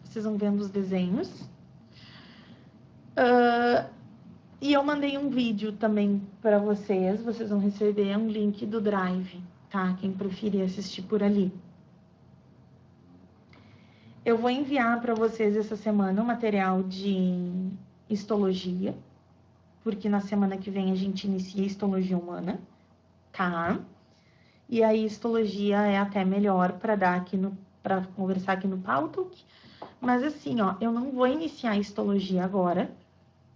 vocês vão vendo os desenhos. E eu mandei um vídeo também para vocês vão receber um link do Drive, tá? Quem preferir assistir por ali. Eu vou enviar para vocês essa semana o material de histologia, porque na semana que vem a gente inicia a histologia humana, tá? E aí, histologia é até melhor para dar aqui para conversar aqui no Pautalk. Mas assim, ó, eu não vou iniciar a histologia agora,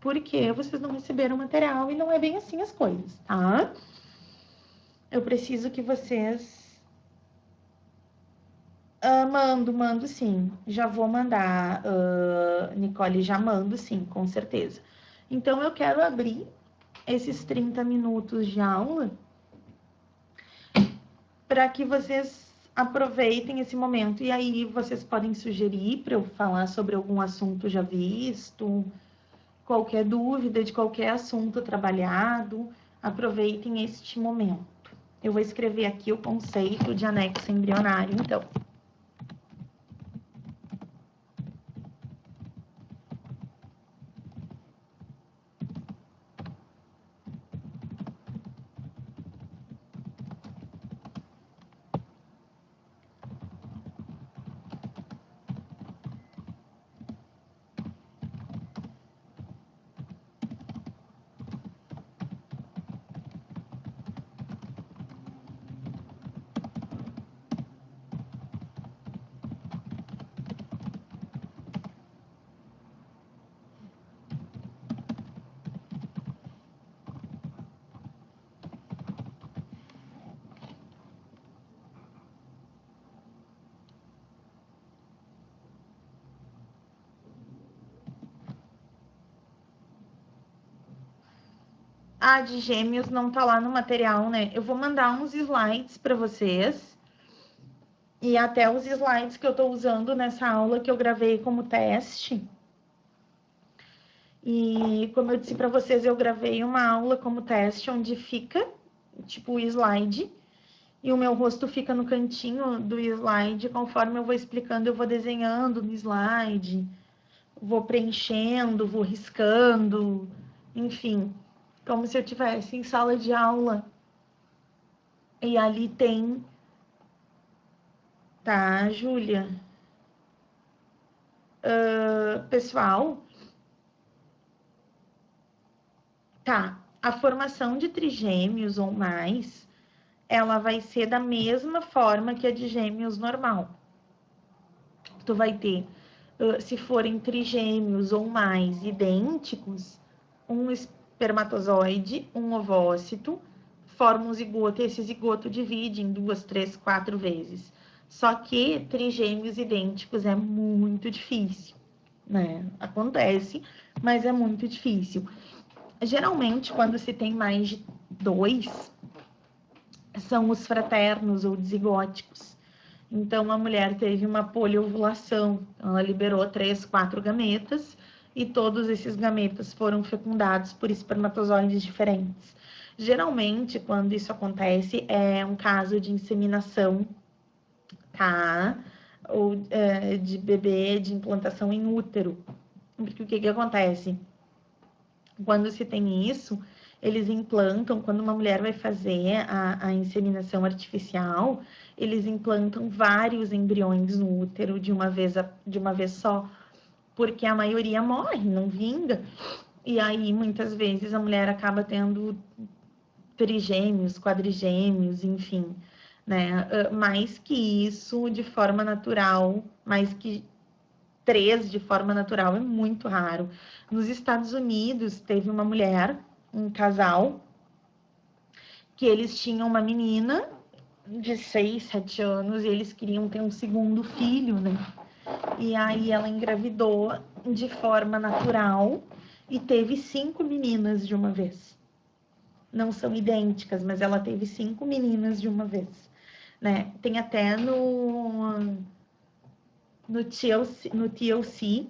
porque vocês não receberam material e não é bem assim as coisas, tá? Eu preciso que vocês... mando sim. Já vou mandar, Nicole, já mando sim, com certeza. Então, eu quero abrir esses 30 minutos de aula para que vocês aproveitem esse momento. E aí, vocês podem sugerir para eu falar sobre algum assunto já visto, qualquer dúvida de qualquer assunto trabalhado. Aproveitem este momento. Eu vou escrever aqui o conceito de anexo embrionário, então. A de gêmeos não tá lá no material, né? Eu vou mandar uns slides para vocês. E até os slides que eu tô usando nessa aula que eu gravei como teste. E como eu disse para vocês, eu gravei uma aula como teste onde fica, tipo, o slide. E o meu rosto fica no cantinho do slide. Conforme eu vou explicando, eu vou desenhando no slide. Vou preenchendo, vou riscando. Enfim, como se eu estivesse em sala de aula. E ali tem... Tá, Júlia? Pessoal, tá. A formação de trigêmeos ou mais, ela vai ser da mesma forma que a de gêmeos normal. Tu vai ter, se forem trigêmeos ou mais idênticos, um espermatozoide, um ovócito, forma um zigoto, e esse zigoto divide em 2, 3, 4 vezes. Só que trigêmeos idênticos é muito difícil, né? Acontece, mas é muito difícil. Geralmente, quando se tem mais de 2, são os fraternos ou dizigóticos. Então, a mulher teve uma poliovulação, ela liberou 3, 4 gametas, e todos esses gametas foram fecundados por espermatozoides diferentes. Geralmente, quando isso acontece, é um caso de inseminação, tá? Ou de bebê, de implantação em útero. Porque o que acontece? Quando se tem isso, eles implantam, quando uma mulher vai fazer a inseminação artificial, eles implantam vários embriões no útero de uma vez só, porque a maioria morre, não vinga. E aí, muitas vezes, a mulher acaba tendo trigêmeos, quadrigêmeos, enfim, né? Mais que isso, de forma natural, mais que 3 de forma natural, é muito raro. Nos Estados Unidos, teve uma mulher, um casal, que eles tinham uma menina de 6, 7 anos, e eles queriam ter um segundo filho, né? E aí ela engravidou de forma natural, e teve 5 meninas de uma vez. Não são idênticas, mas ela teve 5 meninas de uma vez, né? Tem até no TLC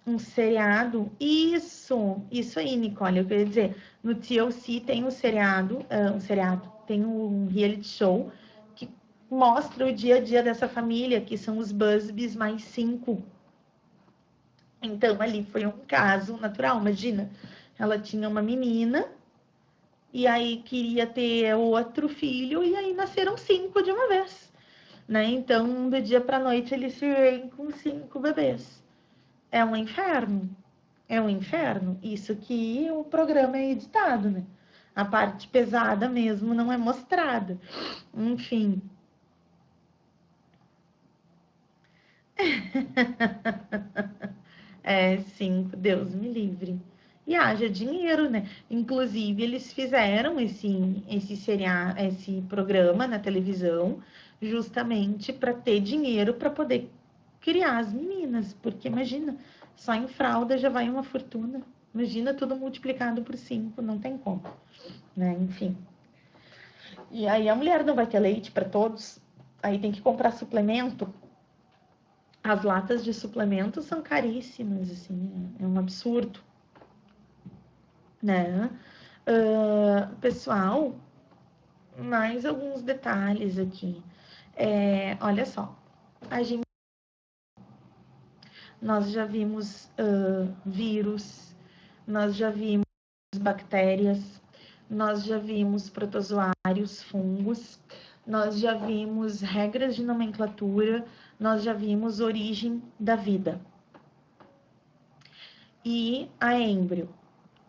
um seriado. Isso aí, Nicole, eu queria dizer, no TLC tem um seriado, tem um reality show que mostra o dia a dia dessa família, que são os Busbys mais 5. Então, ali foi um caso natural, imagina, ela tinha uma menina, e aí queria ter outro filho, e aí nasceram 5 de uma vez, né? Então, do dia para noite, eles se veem com 5 bebês. É um inferno. É um inferno. Isso que o programa é editado, né? A parte pesada mesmo não é mostrada. Enfim. É, 5, Deus me livre. E haja dinheiro, né? Inclusive, eles fizeram esse programa na televisão justamente para ter dinheiro para poder criar as meninas. Porque imagina, só em fralda já vai uma fortuna. Imagina tudo multiplicado por 5, não tem como, né? Enfim. E aí a mulher não vai ter leite para todos, aí tem que comprar suplemento. As latas de suplemento são caríssimas, assim, é um absurdo, né? Pessoal, mais alguns detalhes aqui. Olha só, nós já vimos vírus, nós já vimos bactérias, nós já vimos protozoários, fungos, nós já vimos regras de nomenclatura, nós já vimos origem da vida. E a êmbrio.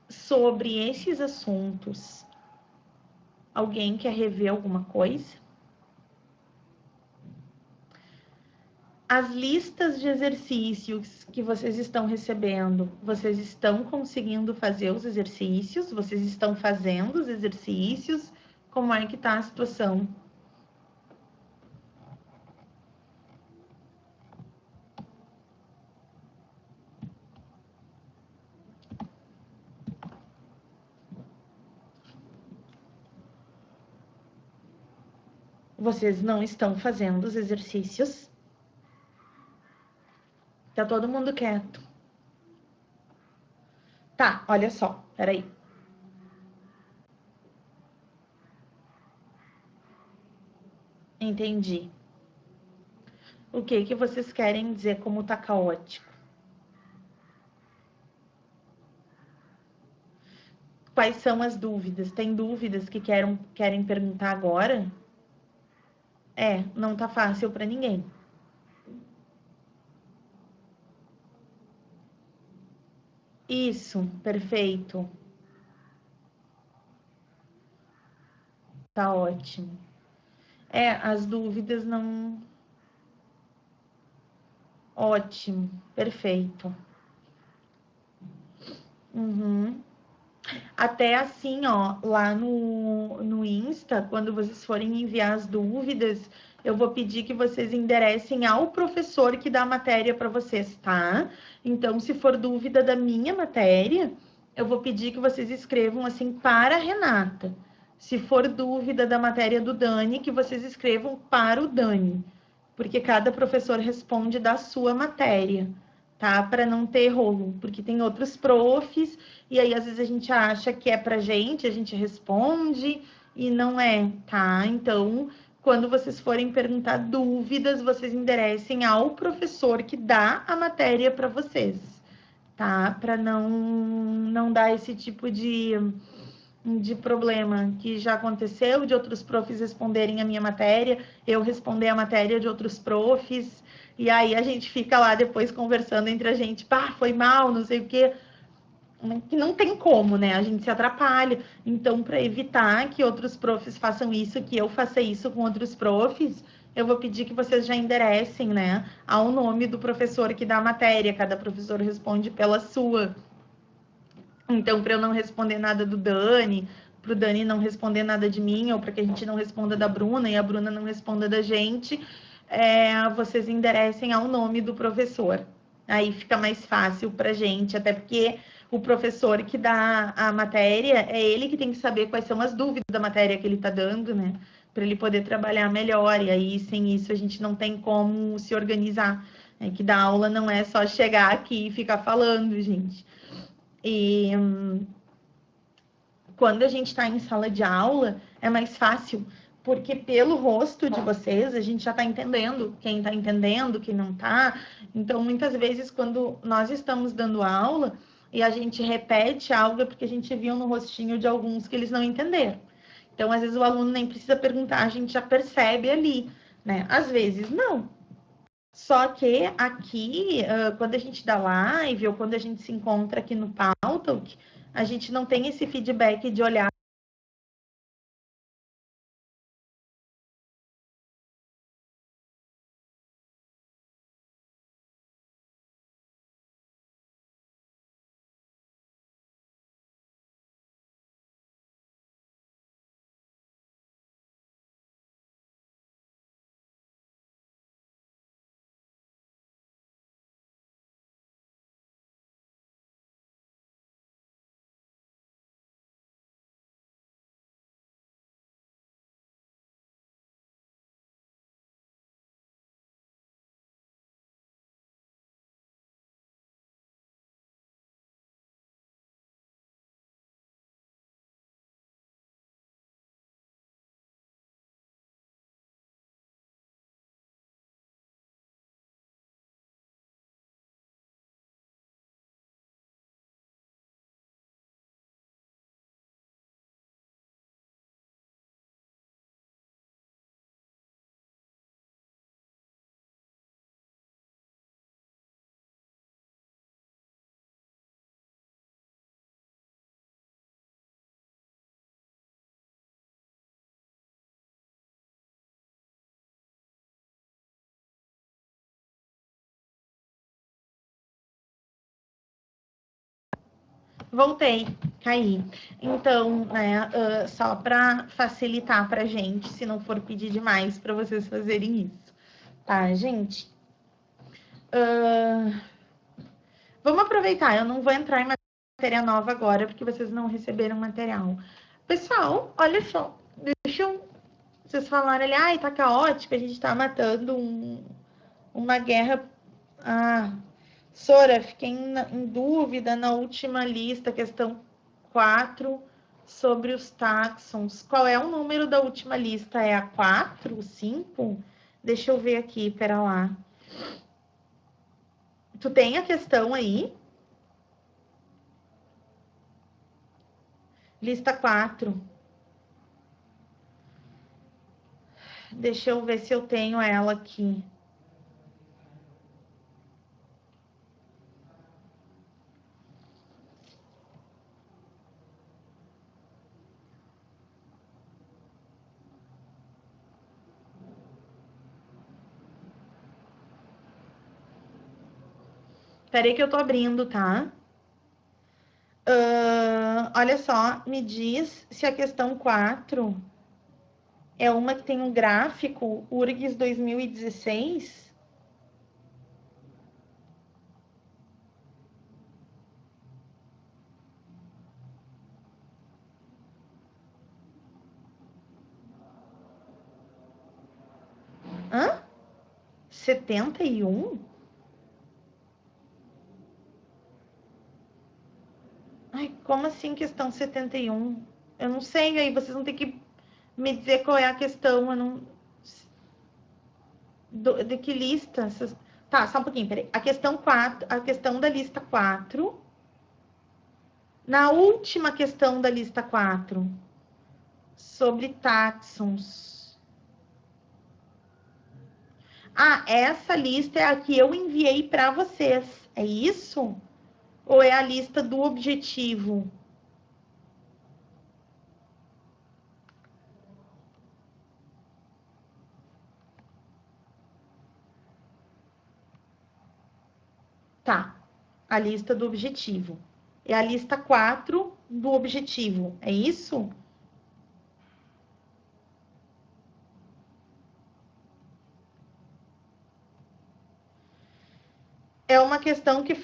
Sobre esses assuntos, alguém quer rever alguma coisa? As listas de exercícios que vocês estão recebendo, vocês estão conseguindo fazer os exercícios? Vocês estão fazendo os exercícios? Como é que está a situação? Vocês não estão fazendo os exercícios? Tá todo mundo quieto. Tá, olha só, peraí. Entendi. O que vocês querem dizer como tá caótico? Quais são as dúvidas? Tem dúvidas que querem perguntar agora? Não tá fácil para ninguém. Isso, perfeito. Tá ótimo. As dúvidas não... Ótimo, perfeito. Uhum. Até assim, ó, lá no Insta, quando vocês forem enviar as dúvidas, eu vou pedir que vocês enderecem ao professor que dá a matéria para vocês, tá? Então, se for dúvida da minha matéria, eu vou pedir que vocês escrevam assim para a Renata. Se for dúvida da matéria do Dani, que vocês escrevam para o Dani, porque cada professor responde da sua matéria, tá? Para não ter rolo, porque tem outros profs, e aí às vezes a gente acha que é pra gente, a gente responde e não é, tá? Então, quando vocês forem perguntar dúvidas, vocês enderecem ao professor que dá a matéria para vocês, tá? Para não dar esse tipo de problema que já aconteceu, de outros profs responderem a minha matéria, eu responder a matéria de outros profs, e aí a gente fica lá depois conversando entre a gente, pá, foi mal, não sei o quê, que não tem como, né? A gente se atrapalha. Então, para evitar que outros profs façam isso, que eu faça isso com outros profs, eu vou pedir que vocês já enderecem, né, ao nome do professor que dá a matéria, cada professor responde pela sua. Então, para eu não responder nada do Dani, para o Dani não responder nada de mim, ou para que a gente não responda da Bruna e a Bruna não responda da gente, vocês enderecem ao nome do professor, Aí fica mais fácil para gente, até porque o professor que dá a matéria é ele que tem que saber quais são as dúvidas da matéria que ele está dando, né? Para ele poder trabalhar melhor. E aí, sem isso, a gente não tem como se organizar. É que dar aula não é só chegar aqui e ficar falando, gente. E quando a gente está em sala de aula, é mais fácil, porque pelo rosto de vocês, a gente já está entendendo quem está entendendo, quem não está. Então, muitas vezes, quando nós estamos dando aula e a gente repete algo, é porque a gente viu no rostinho de alguns que eles não entenderam. Então, às vezes, o aluno nem precisa perguntar, a gente já percebe ali, né? Às vezes, não. Só que aqui, quando a gente dá live ou quando a gente se encontra aqui no Pautalk, a gente não tem esse feedback de olhar. Voltei, caí. Então, né, só para facilitar para gente, se não for pedir demais para vocês fazerem isso, tá, gente? Vamos aproveitar, eu não vou entrar em matéria nova agora, porque vocês não receberam material. Pessoal, olha só, deixa eu... Vocês falaram ali, ai, tá caótico, a gente tá matando uma guerra... Ah, Sora, fiquei em dúvida na última lista, questão 4, sobre os táxons. Qual é o número da última lista? É a 4, 5? Deixa eu ver aqui, pera lá. Tu tem a questão aí? Lista 4. Deixa eu ver se eu tenho ela aqui. Peraí que eu tô abrindo, tá? Olha só, me diz se a questão 4 é uma que tem um gráfico URGS 2016. Hã? 71? Ai, como assim questão 71? Eu não sei, aí vocês vão ter que me dizer qual é a questão. Eu não... de que lista? Tá, só um pouquinho, peraí. A questão 4, a questão da lista 4. Na última questão da lista 4, sobre táxons. Ah, essa lista é a que eu enviei para vocês. É isso? Ou é a lista do objetivo? Tá. A lista do objetivo. É a lista 4 do objetivo. É isso? É uma questão que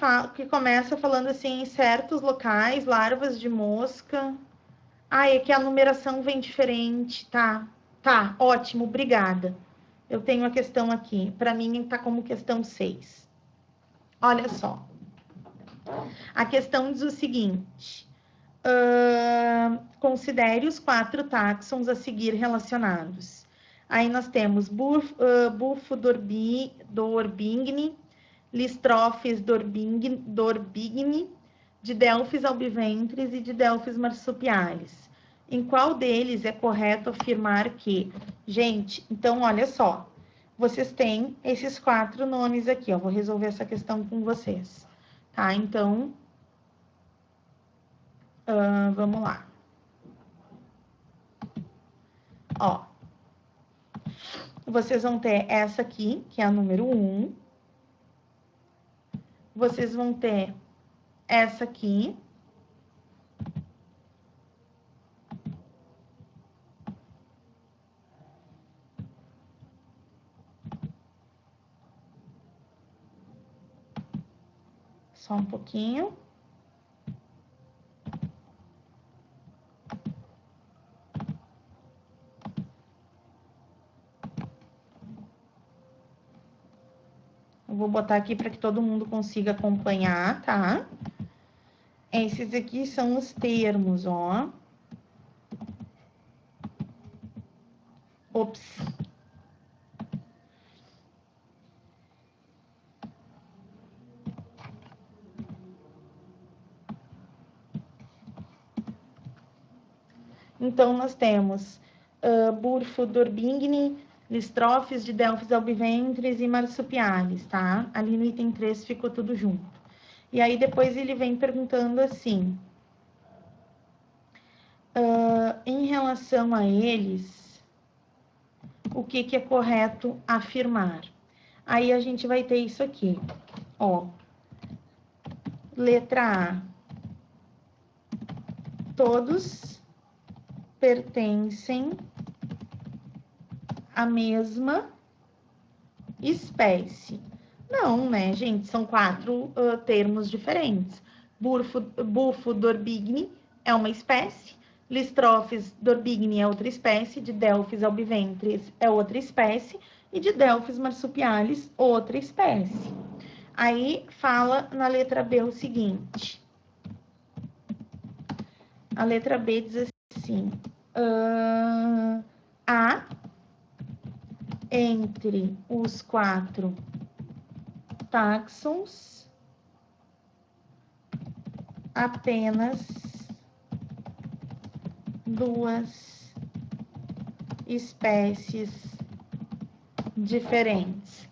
começa falando assim, em certos locais, larvas de mosca. Ah, é que a numeração vem diferente, tá? Tá, ótimo, obrigada. Eu tenho a questão aqui. Para mim, tá como questão 6. Olha só. A questão diz o seguinte. Considere os 4 táxons a seguir relacionados. Aí nós temos Bufo dorbigni, Listrophes dorbigni, Didelphis albiventris e Didelphis marsupialis. Em qual deles é correto afirmar que... Gente, então olha só. Vocês têm esses 4 nomes aqui, ó. Vou resolver essa questão com vocês. Tá? Então, vamos lá. Ó, vocês vão ter essa aqui, que é a número 1. Vocês vão ter essa aqui. Só um pouquinho. Eu vou botar aqui para que todo mundo consiga acompanhar, tá? Esses aqui são os termos, ó. Ops. Então, nós temos Burfo dorbigni, Listrophes, Didelphis albiventris e marsupialis, tá? Ali no item 3 ficou tudo junto. E aí, depois ele vem perguntando assim... em relação a eles, o que é correto afirmar? Aí a gente vai ter isso aqui, ó. Letra A. Todos pertencem à mesma espécie. Não, né, gente? São 4 termos diferentes. Bufo dorbigni é uma espécie. Listrophes dorbigni é outra espécie, Didelphis albiventris é outra espécie, e Didelphis marsupialis, outra espécie. Aí fala na letra B o seguinte. A letra B diz assim, há entre os 4 táxons apenas 2 espécies diferentes.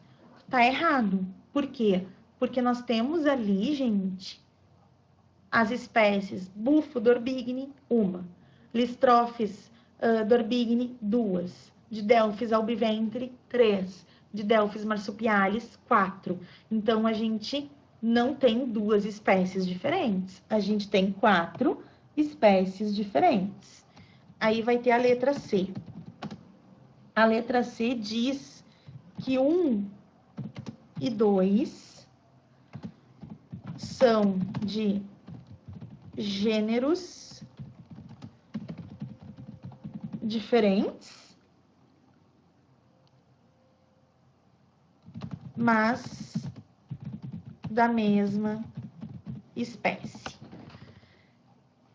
Tá errado. Por quê? Porque nós temos ali, gente, as espécies Bufo dorbigni, 1. Listrophes dorbigni, 2. Didelphis albiventri, 3. Didelphis marsupialis, 4. Então, a gente não tem 2 espécies diferentes. A gente tem 4 espécies diferentes. Aí vai ter a letra C. A letra C diz que 1 e 2 são de gêneros diferentes, mas da mesma espécie.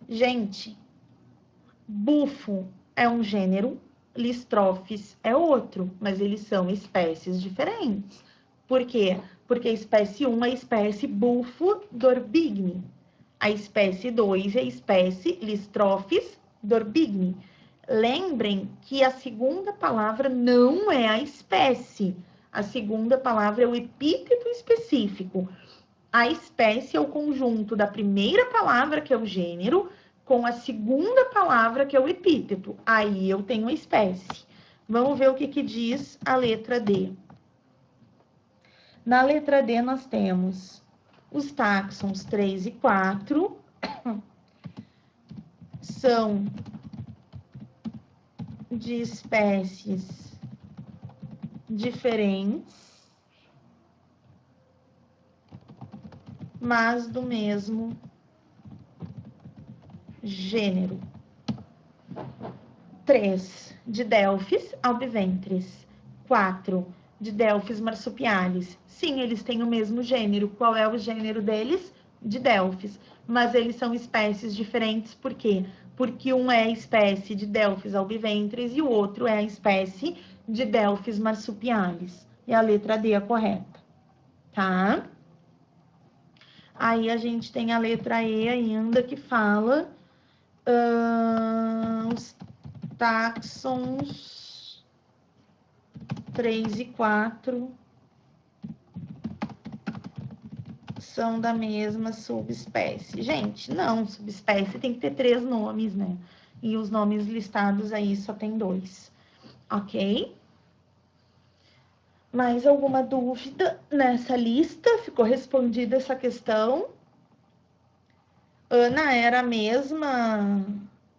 Gente, bufo é um gênero, Listrophes é outro, mas eles são espécies diferentes. Por quê? Porque a espécie 1 é a espécie Bufo dorbigni. A espécie 2 é a espécie Listrophes dorbigni. Lembrem que a segunda palavra não é a espécie. A segunda palavra é o epíteto específico. A espécie é o conjunto da primeira palavra, que é o gênero, com a segunda palavra, que é o epíteto. Aí eu tenho a espécie. Vamos ver o que diz a letra D. Na letra D, nós temos os táxons 3 e 4. São de espécies diferentes. mas do mesmo gênero. 3, Didelphis albiventris. 4, Didelphis marsupialis. Sim, eles têm o mesmo gênero. Qual é o gênero deles? Didelphis. Mas eles são espécies diferentes, por quê? Porque um é a espécie de Didelphis albiventris e o outro é a espécie de Didelphis marsupialis. E a letra D é a correta, tá? Aí a gente tem a letra E ainda, que fala os táxons 3 e 4 são da mesma subespécie. Gente, não, subespécie tem que ter 3 nomes, né? E os nomes listados aí só tem 2, ok? Mais alguma dúvida nessa lista? Ficou respondida essa questão? Ana era a mesma...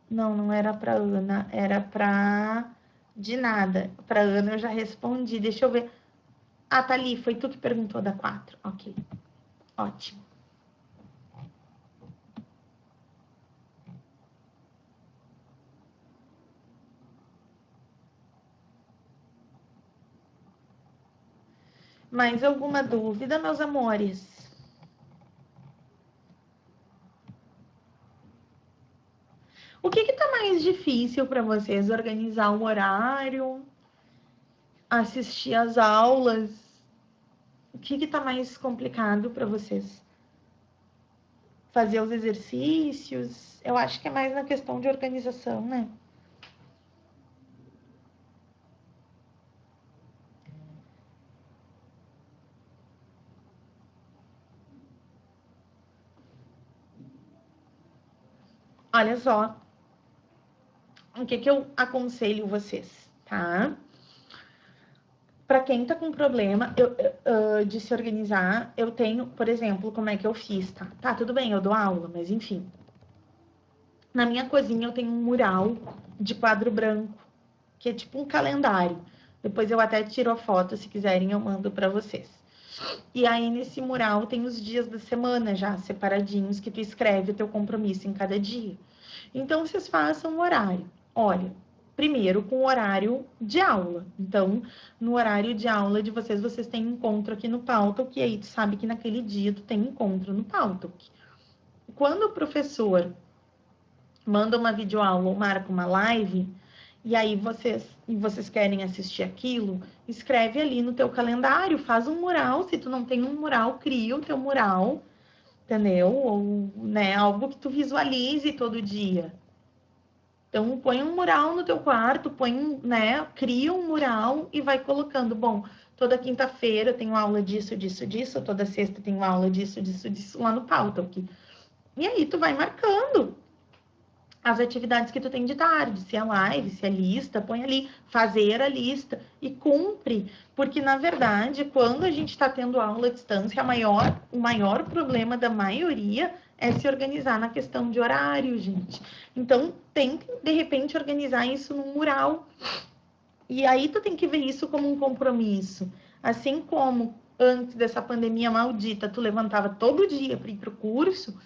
Não, não era para Ana, era para de nada. Para Ana eu já respondi. Deixa eu ver. Ah, tá ali, foi tu que perguntou da 4. Ok, ótimo. Mais alguma dúvida, meus amores? O que tá mais difícil para vocês? Organizar o horário? Assistir às aulas? O que tá mais complicado para vocês? Fazer os exercícios? Eu acho que é mais na questão de organização, né? Olha só, o que eu aconselho vocês, tá? Para quem tá com problema de se organizar, eu tenho, por exemplo, como é que eu fiz, tá? Tá, tudo bem, eu dou aula, mas enfim. Na minha cozinha eu tenho um mural de quadro branco, que é tipo um calendário. Depois eu até tiro a foto, se quiserem eu mando para vocês. E aí nesse mural tem os dias da semana já separadinhos, que tu escreve o teu compromisso em cada dia. Então vocês façam o horário. Olha, primeiro com o horário de aula. Então, no horário de aula de vocês, vocês têm encontro aqui no Pautalk, e aí tu sabe que naquele dia tu tem encontro no Pautalk. Quando o professor manda uma videoaula ou marca uma live, e aí vocês querem assistir aquilo, escreve ali no teu calendário, faz um mural. Se tu não tem um mural, cria o teu mural, entendeu? Ou, né, algo que tu visualize todo dia. Então, põe um mural no teu quarto, né, cria um mural e vai colocando, bom, toda quinta-feira eu tenho aula disso, disso, disso, toda sexta eu tenho aula disso, disso, disso, lá no Pautalk. E aí tu vai marcando as atividades que tu tem de tarde, se é live, se é lista, põe ali, fazer a lista e cumpre, porque na verdade, quando a gente está tendo aula à distância, o maior problema da maioria é se organizar na questão de horário, gente. Então, tente, de repente, organizar isso num mural. E aí tu tem que ver isso como um compromisso. Assim como antes dessa pandemia maldita, tu levantava todo dia para ir para o curso,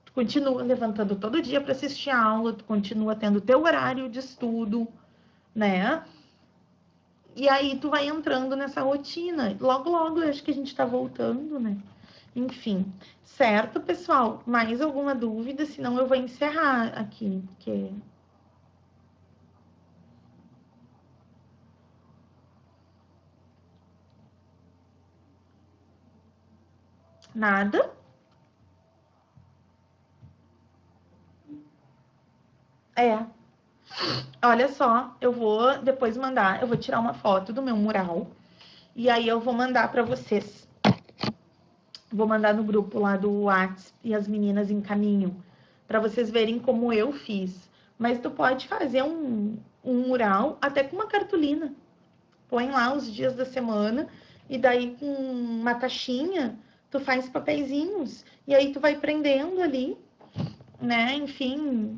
tu continua levantando todo dia para assistir a aula, tu continua tendo teu horário de estudo, né? E aí tu vai entrando nessa rotina. Logo, logo, eu acho que a gente tá voltando, né? Enfim, certo, pessoal? Mais alguma dúvida? Senão eu vou encerrar aqui, porque... Nada? É. Olha só, eu vou depois mandar, eu vou tirar uma foto do meu mural e aí eu vou mandar para vocês. Vou mandar no grupo lá do WhatsApp e as meninas encaminham para vocês verem como eu fiz. Mas tu pode fazer um mural até com uma cartolina. Põe lá os dias da semana e daí com uma taxinha tu faz papeizinhos e aí tu vai prendendo ali, né? Enfim,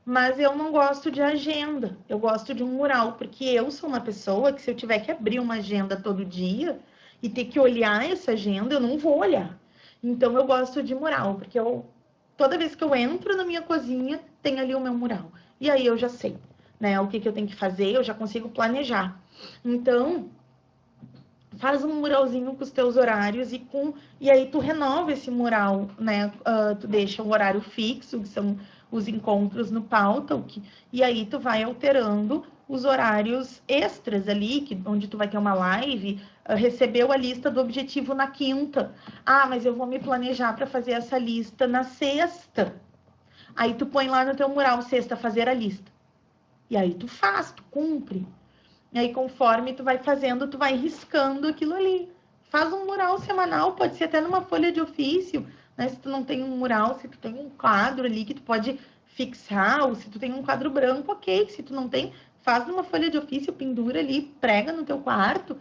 mas eu não gosto de agenda, eu gosto de um mural, porque eu sou uma pessoa que se eu tiver que abrir uma agenda todo dia e ter que olhar essa agenda, eu não vou olhar. Então, eu gosto de mural, porque toda vez que eu entro na minha cozinha, tem ali o meu mural. E aí eu já sei, né, o que eu tenho que fazer, eu já consigo planejar. Então, faz um muralzinho com os teus horários e aí tu renova esse mural, né? Tu deixa um horário fixo, que são os encontros no pauta, e aí tu vai alterando os horários extras ali, onde tu vai ter uma live, recebeu a lista do objetivo na quinta. Ah, mas eu vou me planejar para fazer essa lista na sexta. Aí tu põe lá no teu mural, sexta, fazer a lista. E aí tu faz, tu cumpre. E aí, conforme tu vai fazendo, tu vai riscando aquilo ali. Faz um mural semanal, pode ser até numa folha de ofício, né? Se tu não tem um mural, se tu tem um quadro ali que tu pode fixar, ou se tu tem um quadro branco, ok. Se tu não tem, faz numa folha de ofício, pendura ali, prega no teu quarto,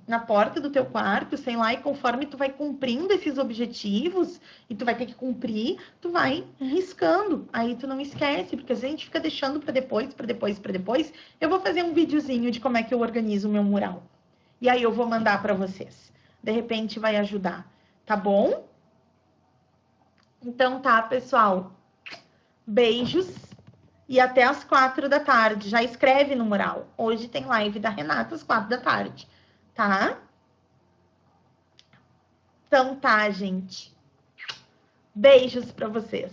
na porta do teu quarto, sei lá, e conforme tu vai cumprindo esses objetivos, e tu vai ter que cumprir, tu vai riscando. Aí tu não esquece, porque a gente fica deixando para depois, para depois, para depois. Eu vou fazer um videozinho de como é que eu organizo o meu mural. E aí eu vou mandar para vocês. De repente vai ajudar, tá bom? Então tá, pessoal. Beijos e até às 4 da tarde. Já escreve no mural. Hoje tem live da Renata às 4 da tarde, tá? Então tá, gente. Beijos para vocês.